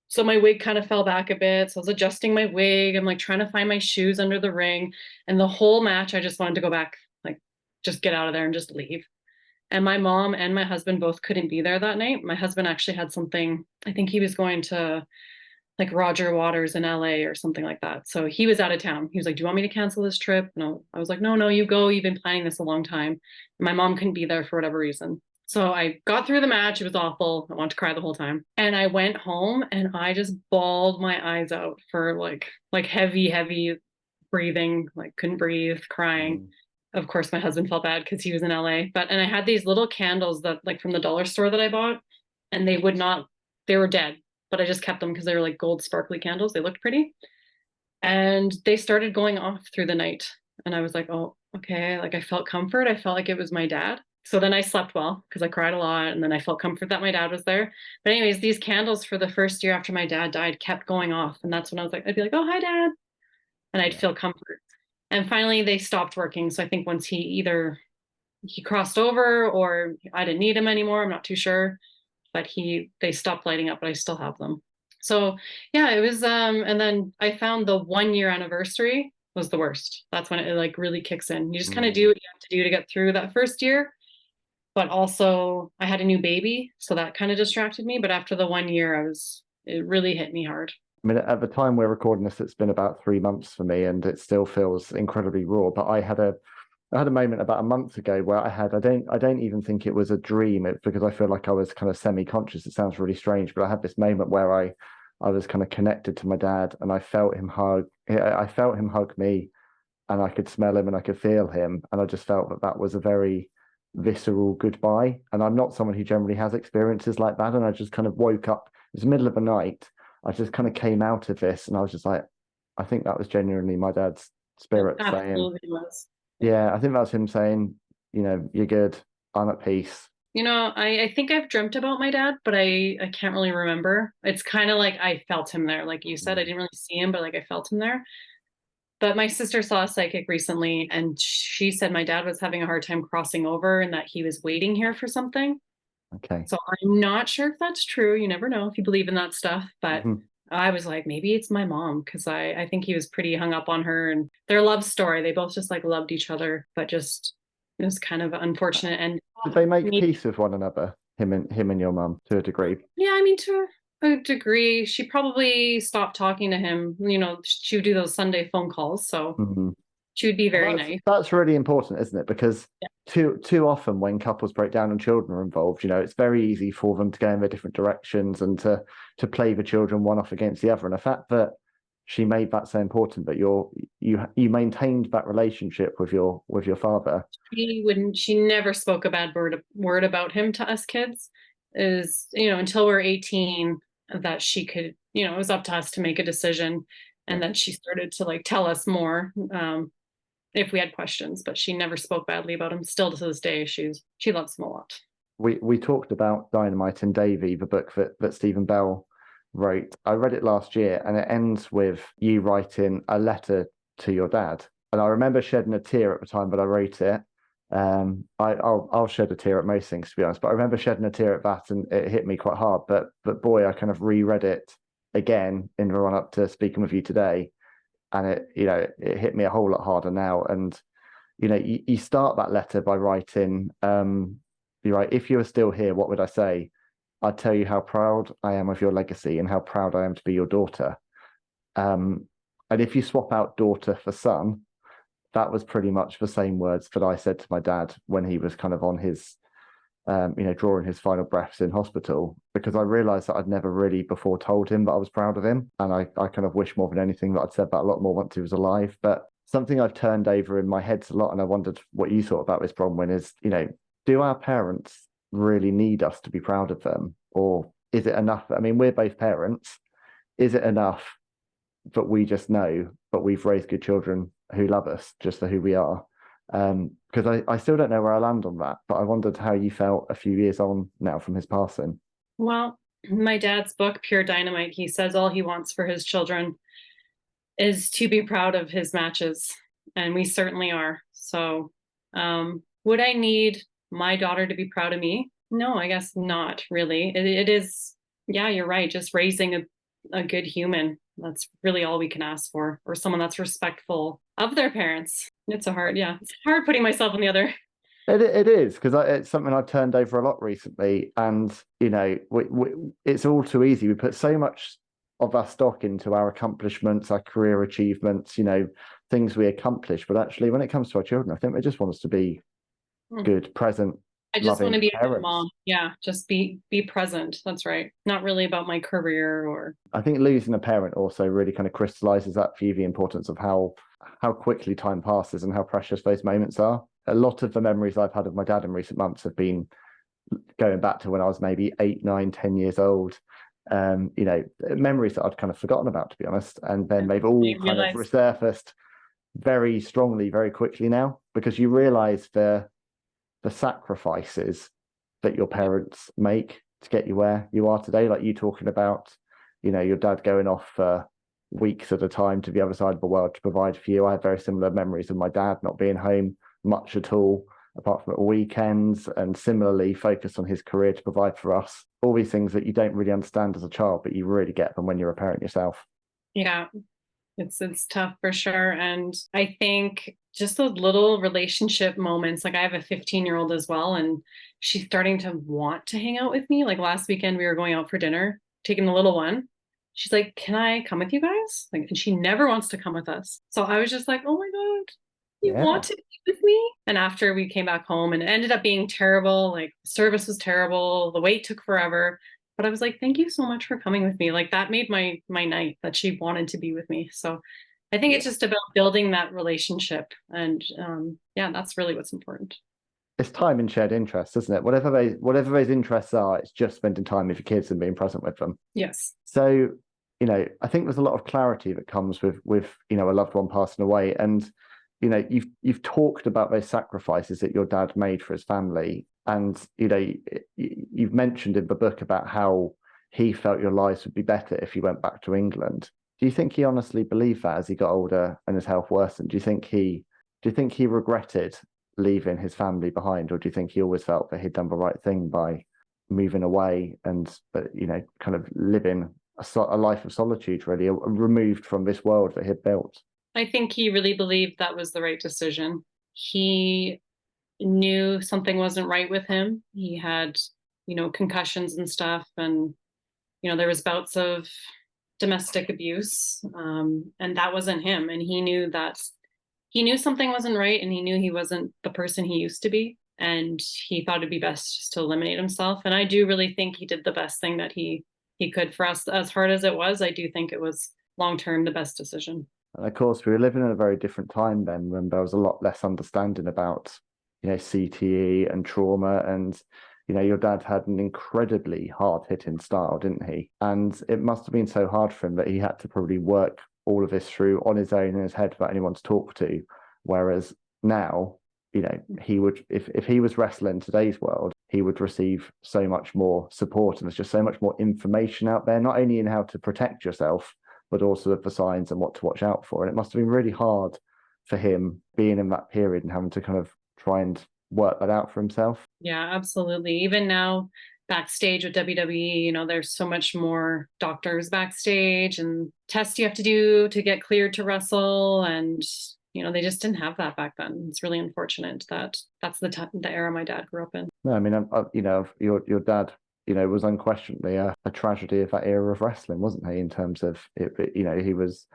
So my wig kind of fell back a bit. So I was adjusting my wig. I'm like trying to find my shoes under the ring. And the whole match, I just wanted to go back, like just get out of there and just leave. And my mom and my husband both couldn't be there that night. My husband actually had something, I think he was going to like Roger Waters in LA or something like that. So he was out of town. He was like, do you want me to cancel this trip? No, I was like, no, you go. You've been planning this a long time. And my mom couldn't be there for whatever reason. So I got through the match. It was awful. I wanted to cry the whole time. And I went home and I just bawled my eyes out for like heavy breathing, like couldn't breathe, crying. Of course, my husband felt bad because he was in LA. And I had these little candles that like from the dollar store that I bought, and they were dead, but I just kept them because they were like gold sparkly candles. They looked pretty. And they started going off through the night. And I was like, oh, okay. Like I felt comfort. I felt like it was my dad. So then I slept well because I cried a lot. And then I felt comfort that my dad was there. But anyways, these candles for the first year after my dad died kept going off. And that's when I was like, I'd be like, oh, hi, Dad. And I'd feel comfort. And finally they stopped working. So I think once he crossed over or I didn't need him anymore. I'm not too sure. But they stopped lighting up, but I still have them. So yeah, it was and then I found the 1 year anniversary was the worst. That's when it like really kicks in. You just kind of do what you have to do to get through that first year. But also I had a new baby, so that kind of distracted me. But after the 1 year, it really hit me hard. I mean, at the time we're recording this, it's been about 3 months for me, and it still feels incredibly raw. But I had a moment about a month ago where I don't even think it was a dream. It's because I feel like I was kind of semi-conscious. It sounds really strange, but I had this moment where I was kind of connected to my dad, and I felt him hug me, and I could smell him and I could feel him, and I just felt that was a very visceral goodbye. And I'm not someone who generally has experiences like that, and I just kind of woke up. It was the middle of the night. I just kind of came out of this, and I was just like, I think that was genuinely my dad's spirit saying, was. yeah, I think that's him saying, you're good. I'm at peace. I think I've dreamt about my dad, but I can't really remember. It's kind of like I felt him there. Like you said, I didn't really see him, but like I felt him there. But my sister saw a psychic recently, and she said my dad was having a hard time crossing over and that he was waiting here for something. Okay. So I'm not sure if that's true. You never know if you believe in that stuff. But I was like, maybe it's my mom, because I think he was pretty hung up on her and their love story. They both just like loved each other, but just it was kind of unfortunate. And did they make peace with one another, him and your mum, to a degree? Yeah, I mean, to a degree. She probably stopped talking to him. She would do those Sunday phone calls, so she would be very nice. That's really important, isn't it? Because too often when couples break down and children are involved, it's very easy for them to go in their different directions and to play the children one off against the other. And the fact that she made that so important, that you maintained that relationship with your father. She never spoke a bad word about him to us kids. Is until we're 18 that she could, it was up to us to make a decision, and then she started to like tell us more if we had questions, but she never spoke badly about him. Still to this day, she loves him a lot. we talked about Dynamite and Davey, the book that Stephen Bell wrote. I read it last year, and it ends with you writing a letter to your dad. And I remember shedding a tear at the time, but I wrote it. I'll shed a tear at most things, to be honest, but I remember shedding a tear at that, and it hit me quite hard. But boy, I kind of reread it again in the run up to speaking with you today, and it hit me a whole lot harder now. And you start that letter by writing, you write, if you were still here, what would I say? I'd tell you how proud I am of your legacy and how proud I am to be your daughter. And if you swap out daughter for son, that was pretty much the same words that I said to my dad when he was kind of on his, drawing his final breaths in hospital, because I realized that I'd never really before told him that I was proud of him. And I kind of wish more than anything that I'd said that a lot more once he was alive. But something I've turned over in my head a lot, and I wondered what you thought about this, Bronwyne, is, do our parents really need us to be proud of them? Or is it enough? I mean, we're both parents. Is it enough that we just know that we've raised good children who love us just for who we are? Because I still don't know where I land on that, but I wondered how you felt a few years on now from his passing. Well, my dad's book, Pure Dynamite, he says all he wants for his children is to be proud of his matches. And we certainly are. So would I need my daughter to be proud of me? No, I guess not really. It is, yeah, you're right. Just raising a good human. That's really all we can ask for, or someone that's respectful of their parents. It's hard putting myself on the other. It is, because it's something I've turned over a lot recently, and it's all too easy. We put so much of our stock into our accomplishments, our career achievements, things we accomplish. But actually, when it comes to our children, I think they just want us to be good, present. I just want to be parents. a good mom. Yeah, just be present. That's right. Not really about my career or. I think losing a parent also really kind of crystallizes that for you, the importance of how quickly time passes and how precious those moments are. A lot of the memories I've had of my dad in recent months have been going back to when I was maybe 8, 9, 10 years old. Memories that I'd kind of forgotten about, to be honest. And then they've all kind of resurfaced very strongly, very quickly now, because you realize the sacrifices that your parents make to get you where you are today. Like you talking about, your dad going off for weeks at a time to the other side of the world to provide for you. I have very similar memories of my dad not being home much at all, apart from at weekends, and similarly focused on his career to provide for us. All these things that you don't really understand as a child, but you really get them when you're a parent yourself. Yeah, it's tough for sure. And I think just those little relationship moments, like I have a 15-year-old as well, and she's starting to want to hang out with me. Like last weekend, we were going out for dinner, taking the little one. She's like, can I come with you guys? Like, and she never wants to come with us. So I was just like, oh my God, you want to be with me? And after we came back home, and it ended up being terrible, like service was terrible, the wait took forever. But I was like, thank you so much for coming with me. Like that made my night, that she wanted to be with me. So I think it's just about building that relationship. And that's really what's important. It's time and shared interests, isn't it? Whatever those interests are, it's just spending time with your kids and being present with them. Yes. So, I think there's a lot of clarity that comes with a loved one passing away. And, you've talked about those sacrifices that your dad made for his family. And, you've mentioned in the book about how he felt your lives would be better if you went back to England. Do you think he honestly believed that as he got older and his health worsened? Do you think he regretted leaving his family behind, or do you think he always felt that he'd done the right thing by moving away and kind of living a life of solitude, really removed from this world that he'd built? I think he really believed that was the right decision. He knew something wasn't right with him. He had concussions and stuff, and there was bouts of domestic abuse, and that wasn't him. And he knew something wasn't right, and he knew he wasn't the person he used to be. And he thought it'd be best just to eliminate himself. And I do really think he did the best thing that he could for us. As hard as it was, I do think it was long-term the best decision. And of course, we were living in a very different time then, when there was a lot less understanding about, CTE and trauma. And, your dad had an incredibly hard-hitting style, didn't he? And it must have been so hard for him that he had to probably work all of this through on his own in his head without anyone to talk to. Whereas now, he would, if he was wrestling today's world, he would receive so much more support, and there's just so much more information out there, not only in how to protect yourself, but also of the signs and what to watch out for. And it must have been really hard for him being in that period and having to kind of try and work that out for himself. Yeah, absolutely. Even now, backstage with WWE, there's so much more doctors backstage and tests you have to do to get cleared to wrestle. And, they just didn't have that back then. It's really unfortunate that that's the era my dad grew up in. No, I mean, your dad, was unquestionably a tragedy of that era of wrestling, wasn't he? In terms of it, he was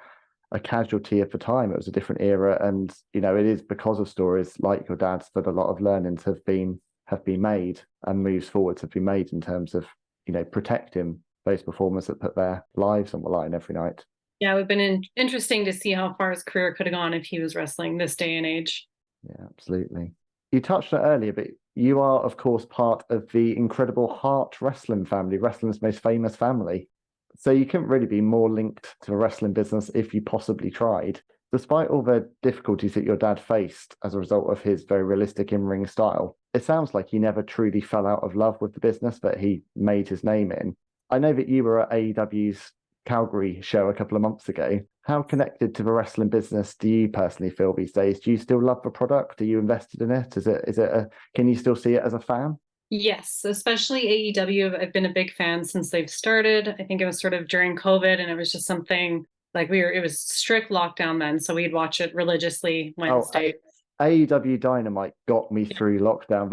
a casualty of the time. It was a different era, and it is because of stories like your dad's that a lot of learnings have been made and moves forwards have been made in terms of protecting those performers that put their lives on the line every night. Yeah, it would have been interesting to see how far his career could have gone if he was wrestling this day and age. Yeah, absolutely. You touched on it earlier, but you are, of course, part of the incredible Hart wrestling family, wrestling's most famous family. So you couldn't really be more linked to the wrestling business if you possibly tried. Despite all the difficulties that your dad faced as a result of his very realistic in-ring style, it sounds like he never truly fell out of love with the business that he made his name in. I know that you were at AEW's Calgary show a couple of months ago. How connected to the wrestling business do you personally feel these days? Do you still love the product? Are you invested in it? Can you still see it as a fan? Yes, especially AEW. I've been a big fan since they've started. I think it was sort of during COVID, and it was just something like it was strict lockdown then. So we'd watch it religiously Wednesday. AEW Dynamite got me through lockdown.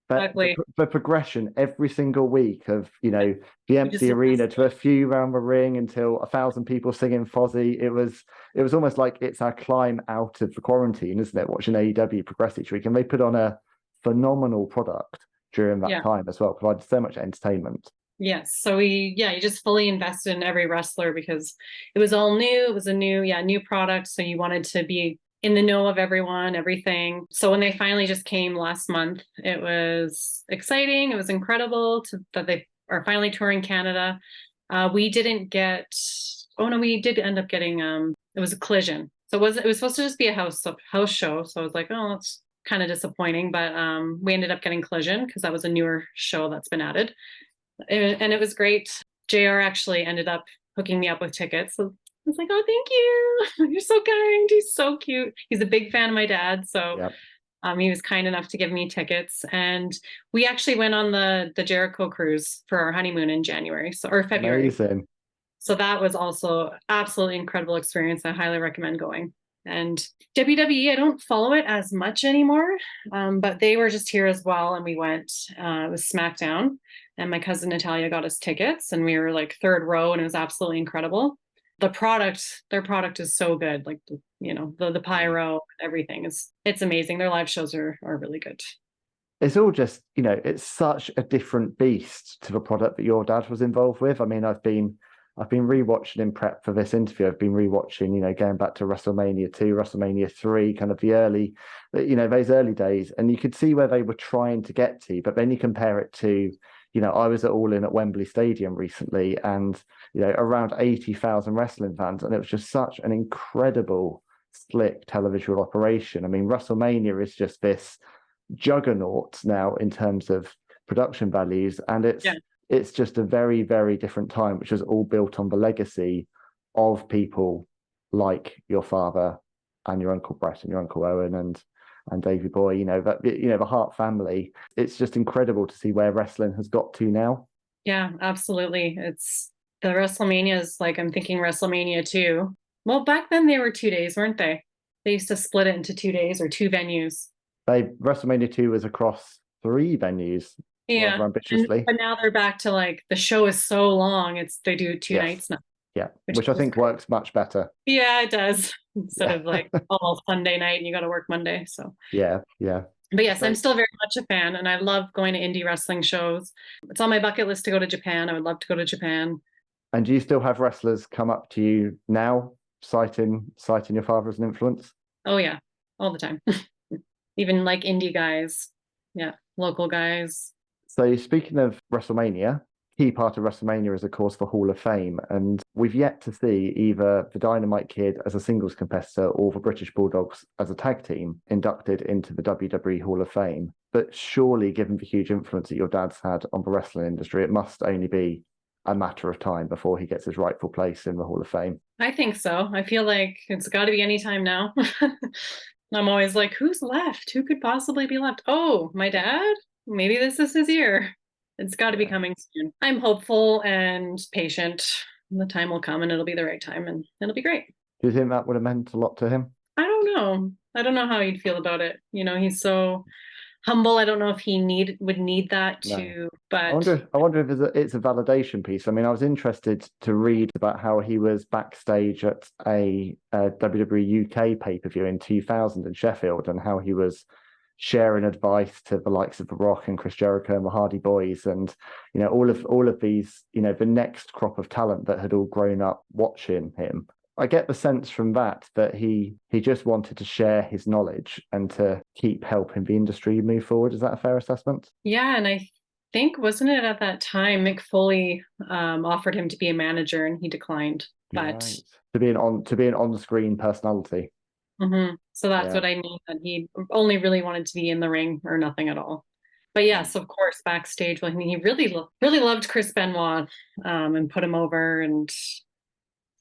Exactly. The progression every single week of, the empty arena to a few around the ring until 1,000 people singing Fozzy. It was almost like it's our climb out of the quarantine, isn't it? Watching AEW progress each week. And they put on a phenomenal product during that time as well, provided so much entertainment. Yes. So you just fully invested in every wrestler because it was all new. It was a new product. So you wanted to be in the know of everyone, everything. So when they finally just came last month, it was exciting. It was incredible that they are finally touring Canada. We did end up getting, it was a Collision. So it was supposed to just be a house show. So I was like, oh, that's kind of disappointing, but we ended up getting Collision because that was a newer show that's been added. And it was great. JR actually ended up hooking me up with tickets. So I was like, oh, thank you. You're so kind. He's so cute. He's a big fan of my dad. So Yep. He was kind enough to give me tickets. And we actually went on the Jericho cruise for our honeymoon in January or February. Amazing. So that was also absolutely incredible experience. I highly recommend going. And WWE, I don't follow it as much anymore, but they were just here as well. And we went, it was SmackDown. And my cousin Natalia got us tickets and we were like third row and it was absolutely incredible. Their product is so good. Like, the pyro, everything it's amazing. Their live shows are really good. It's all just, it's such a different beast to the product that your dad was involved with. I mean, I've been rewatching in prep for this interview. I've been rewatching, going back to WrestleMania 2, WrestleMania 3, kind of the early, those early days. And you could see where they were trying to get to, but then you compare it to, I was at All In at Wembley Stadium recently and, around 80,000 wrestling fans. And it was just such an incredible, slick televisual operation. I mean, WrestleMania is just this juggernaut now in terms of production values. And it's just a very, very different time, which is all built on the legacy of people like your father and your Uncle Brett and your Uncle Owen and Davey Boy, the Hart family. It's just incredible to see where wrestling has got to now. Yeah, absolutely. It's the WrestleManias, like I'm thinking WrestleMania 2. Well, back then they were 2 days, weren't they? They used to split it into 2 days or 2 venues. WrestleMania 2 was across 3 venues. Yeah, ambitiously. but now they're back to like the show is so long. They do 2 nights now. Yeah, which I think works much better. Yeah, it does. Instead of like all Sunday night and you got to work Monday. So yeah. But yes, I'm still very much a fan, and I love going to indie wrestling shows. It's on my bucket list to go to Japan. I would love to go to Japan. And do you still have wrestlers come up to you now, citing your father as an influence? Oh yeah, all the time. Even like indie guys, local guys. So speaking of WrestleMania, key part of WrestleMania is, of course, the Hall of Fame. And we've yet to see either the Dynamite Kid as a singles competitor or the British Bulldogs as a tag team inducted into the WWE Hall of Fame. But surely, given the huge influence that your dad's had on the wrestling industry, it must only be a matter of time before he gets his rightful place in the Hall of Fame. I think so. I feel like it's got to be any time now. I'm always like, who's left? Who could possibly be left? Oh, my dad? Maybe this is his year. It's got to be coming soon. I'm hopeful and patient. The time will come and it'll be the right time and it'll be great. Do you think that would have meant a lot to him? I don't know. I don't know how he'd feel about it. You know, he's so humble. I don't know if he would need that to, but I wonder if it's a validation piece. I mean, I was interested to read about how he was backstage at a WWE UK pay-per-view in 2000 in Sheffield, and how he was sharing advice to the likes of The Rock and Chris Jericho and the Hardy Boys, and you know, all of these, you know, the next crop of talent that had all grown up watching him. I get the sense from that he just wanted to share his knowledge and to keep helping the industry move forward. Is that a fair assessment? Yeah, and I think, wasn't it at that time Mick Foley offered him to be a manager and he declined. But right. to be an on-screen personality. So that's what I mean, that he only really wanted to be in the ring or nothing at all. But yes, of course, backstage, well, I mean, he really loved Chris Benoit and put him over, and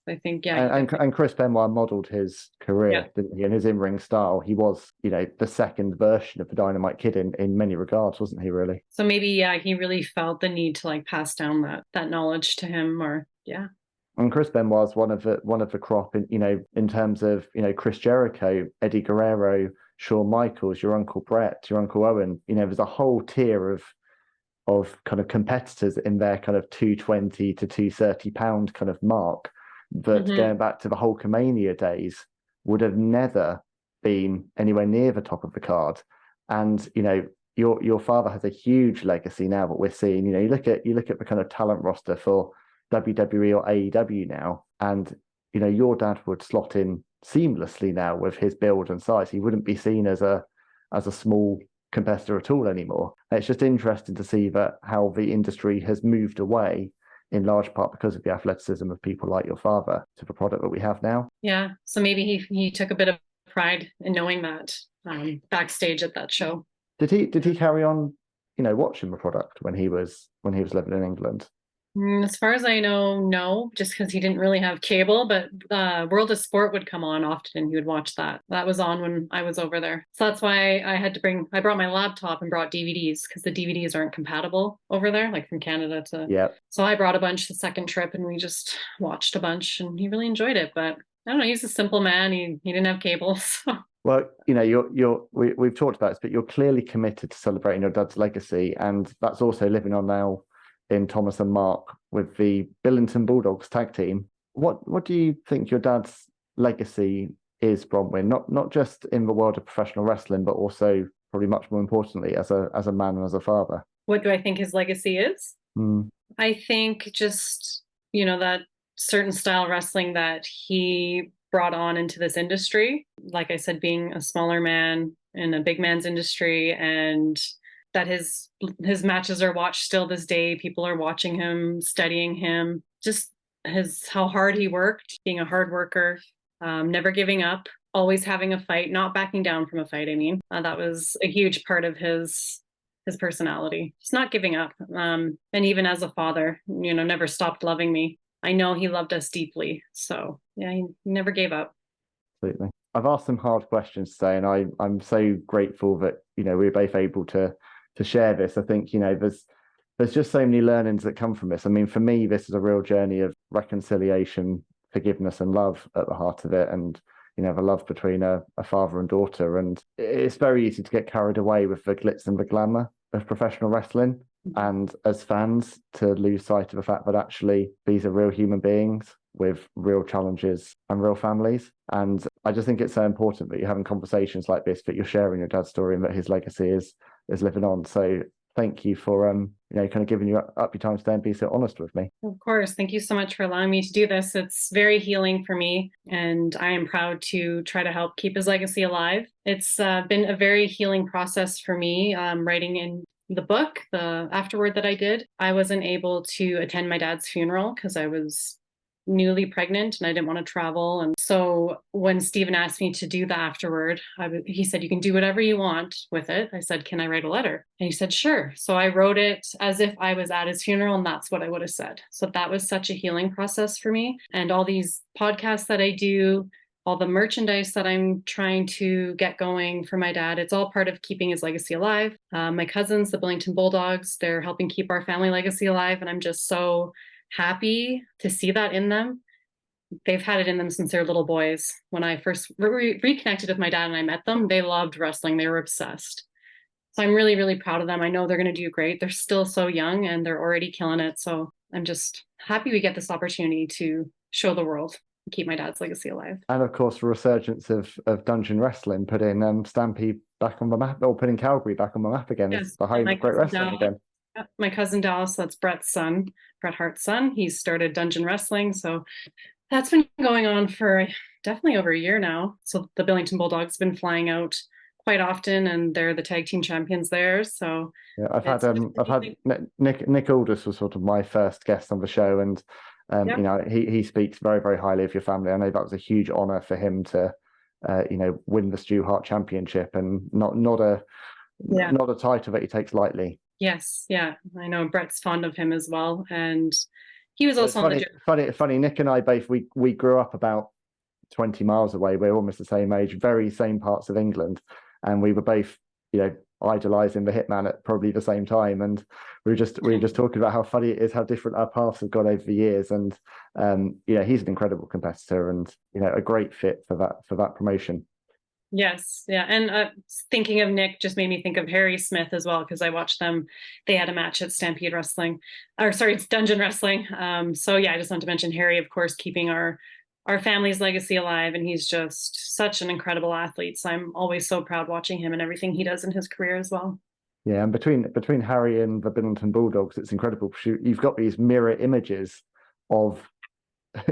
I think, and Chris Benoit modelled his career, didn't he? And his in-ring style, he was, you know, the second version of the Dynamite Kid in many regards, wasn't he? Really. So maybe, he really felt the need to like pass down that knowledge to him, or And Chris Benoit's one of the crop in, you know, in terms of, you know, Chris Jericho, Eddie Guerrero, Shawn Michaels, your Uncle Brett, your Uncle Owen. You know, there's a whole tier of kind of competitors in their kind of 220 to 230 pound kind of mark that going back to the Hulkamania days would have never been anywhere near the top of the card. And, you know, your father has a huge legacy now that we're seeing. You know, you look at the kind of talent roster for WWE or AEW now, and you know, your dad would slot in seamlessly now with his build and size. He wouldn't be seen as a small competitor at all anymore. It's just interesting to see that how the industry has moved away in large part because of the athleticism of people like your father to the product that we have now. Yeah, so maybe he took a bit of pride in knowing that backstage at that show. Did he carry on, you know, watching the product when he was living in England? As far as I know, no, just because he didn't really have cable, but World of Sport would come on often and he would watch that. That was on when I was over there. So that's why I brought my laptop and brought DVDs, because the DVDs aren't compatible over there, like from Canada to. Yeah. So I brought a bunch the second trip and we just watched a bunch and he really enjoyed it. But I don't know, he's a simple man. He didn't have cable, so. Well, you know, we've talked about this, but you're clearly committed to celebrating your dad's legacy, and that's also living on now in Thomas and Mark with the Billington Bulldogs tag team. What do you think your dad's legacy is, Bronwyne? Not just in the world of professional wrestling, but also probably much more importantly as a man and as a father. What do I think his legacy is? I think just, you know, that certain style wrestling that he brought on into this industry. Like I said, being a smaller man in a big man's industry, and that his matches are watched still this day. People are watching him, studying him, just how hard he worked, being a hard worker, never giving up, always having a fight, not backing down from a fight. I mean, that was a huge part of his personality, just not giving up. And even as a father, you know, never stopped loving me. I know he loved us deeply. So yeah, he never gave up. Absolutely. I've asked some hard questions today, and I'm so grateful that, you know, we're both able to share this. I think, you know, there's just so many learnings that come from this. I mean, for me, this is a real journey of reconciliation, forgiveness, and love at the heart of it. And, you know, the love between a father and daughter. And it's very easy to get carried away with the glitz and the glamour of professional wrestling. And as fans, to lose sight of the fact that actually these are real human beings with real challenges and real families. And I just think it's so important that you're having conversations like this, that you're sharing your dad's story, and that his legacy is living on. So thank you for you know, kind of giving you up your time today and being so honest with me. Of course. Thank you so much for allowing me to do this. It's very healing for me, and I am proud to try to help keep his legacy alive. It's been a very healing process for me, writing in the book, the afterward that I did, I wasn't able to attend my dad's funeral because I was newly pregnant and I didn't want to travel. And so when Stephen asked me to do the afterward, he said, you can do whatever you want with it. I said, can I write a letter? And he said, sure. So I wrote it as if I was at his funeral, and that's what I would have said. So that was such a healing process for me. And all these podcasts that I do, all the merchandise that I'm trying to get going for my dad, it's all part of keeping his legacy alive. My cousins, the Billington Bulldogs, they're helping keep our family legacy alive. And I'm just so happy to see that in them. They've had it in them since they're little boys. When I first reconnected with my dad and I met them, they loved wrestling. They were obsessed. So I'm really, really proud of them. I know they're going to do great. They're still so young and they're already killing it. So I'm just happy we get this opportunity to show the world, keep my dad's legacy alive. And of course, the resurgence of dungeon wrestling, putting Stampede back on the map, or putting Calgary back on the map again. Yes, It's the home of great wrestling again. My cousin Dallas, that's Brett's son, Bret Hart's son. He's started dungeon wrestling. So that's been going on for definitely over a year now. So the Billington Bulldogs have been flying out quite often, and they're the tag team champions there. So yeah, I've had Nick Aldous was sort of my first guest on the show, and you know, he speaks very, very highly of your family. I know that was a huge honor for him to you know, win the Stu Hart Championship, and not a title that he takes lightly. Yes, yeah, I know Brett's fond of him as well, and he was also funny. Nick and I both we grew up about 20 miles away. We're almost the same age, very same parts of England, and we were both, you know, idolizing the Hitman at probably the same time. And we were just talking about how funny it is how different our paths have gone over the years. And you know, he's an incredible competitor, and you know, a great fit for that promotion. Yes, yeah, and thinking of Nick just made me think of Harry Smith as well, because I watched them. They had a match at Stampede Wrestling, or sorry, it's Dungeon Wrestling. So yeah, I just want to mention Harry, of course, keeping our family's legacy alive, and he's just such an incredible athlete. So I'm always so proud watching him and everything he does in his career as well. Yeah, and between Harry and the Billington Bulldogs, it's incredible. You've got these mirror images of,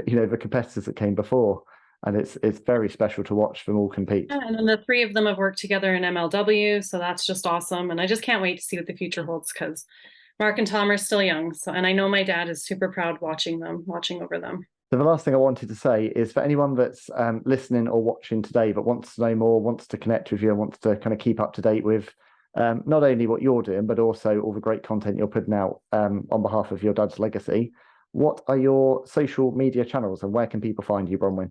you know, the competitors that came before. And it's very special to watch them all compete. Yeah, and then the three of them have worked together in MLW, so that's just awesome. And I just can't wait to see what the future holds, because Mark and Tom are still young. So, and I know my dad is super proud watching over them. So the last thing I wanted to say is, for anyone that's listening or watching today but wants to know more, wants to connect with you, and wants to kind of keep up to date with not only what you're doing, but also all the great content you're putting out on behalf of your dad's legacy, what are your social media channels and where can people find you, Bronwyne?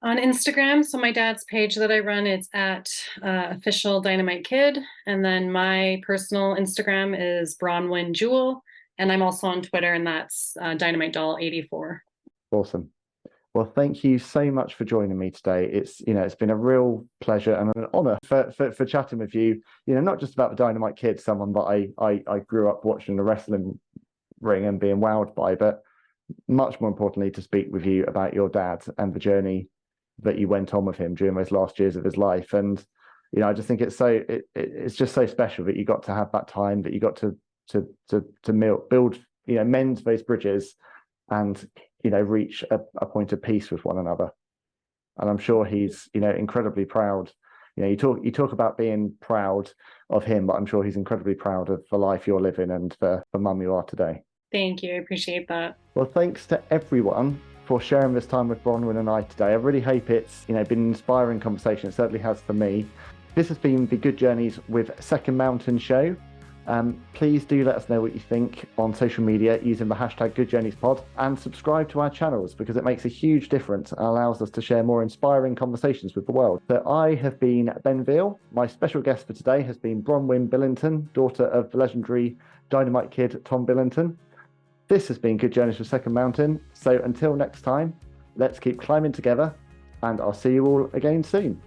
On Instagram, so my dad's page that I run, it's at official Dynamite Kid, and then my personal Instagram is Bronwyne Jewel, and I'm also on Twitter, and that's Dynamite Doll 84. Awesome. Well, thank you so much for joining me today. It's been a real pleasure and an honor for chatting with you. You know, not just about the Dynamite Kid, someone that I grew up watching the wrestling ring and being wowed by, but much more importantly, to speak with you about your dad and the journey that you went on with him during those last years of his life. And you know, I just think it's just so special that you got to have that time, that you got to build, you know, mend those bridges, and you know, reach a point of peace with one another. And I'm sure he's, you know, incredibly proud. You know, you talk about being proud of him, but I'm sure he's incredibly proud of the life you're living and the mum you are today. Thank you. I appreciate that. Well, thanks to everyone for sharing this time with Bronwyne and I today. I really hope it's, you know, been an inspiring conversation. It certainly has for me. This has been the Good Journeys with Second Mountain Show. Please do let us know what you think on social media using the hashtag GoodJourneysPod, and subscribe to our channels, because it makes a huge difference and allows us to share more inspiring conversations with the world. So I have been Ben Veal. My special guest for today has been Bronwyne Billington, daughter of the legendary Dynamite Kid Tom Billington. This has been Good Journeys with Second Mountain. So until next time, let's keep climbing together, and I'll see you all again soon.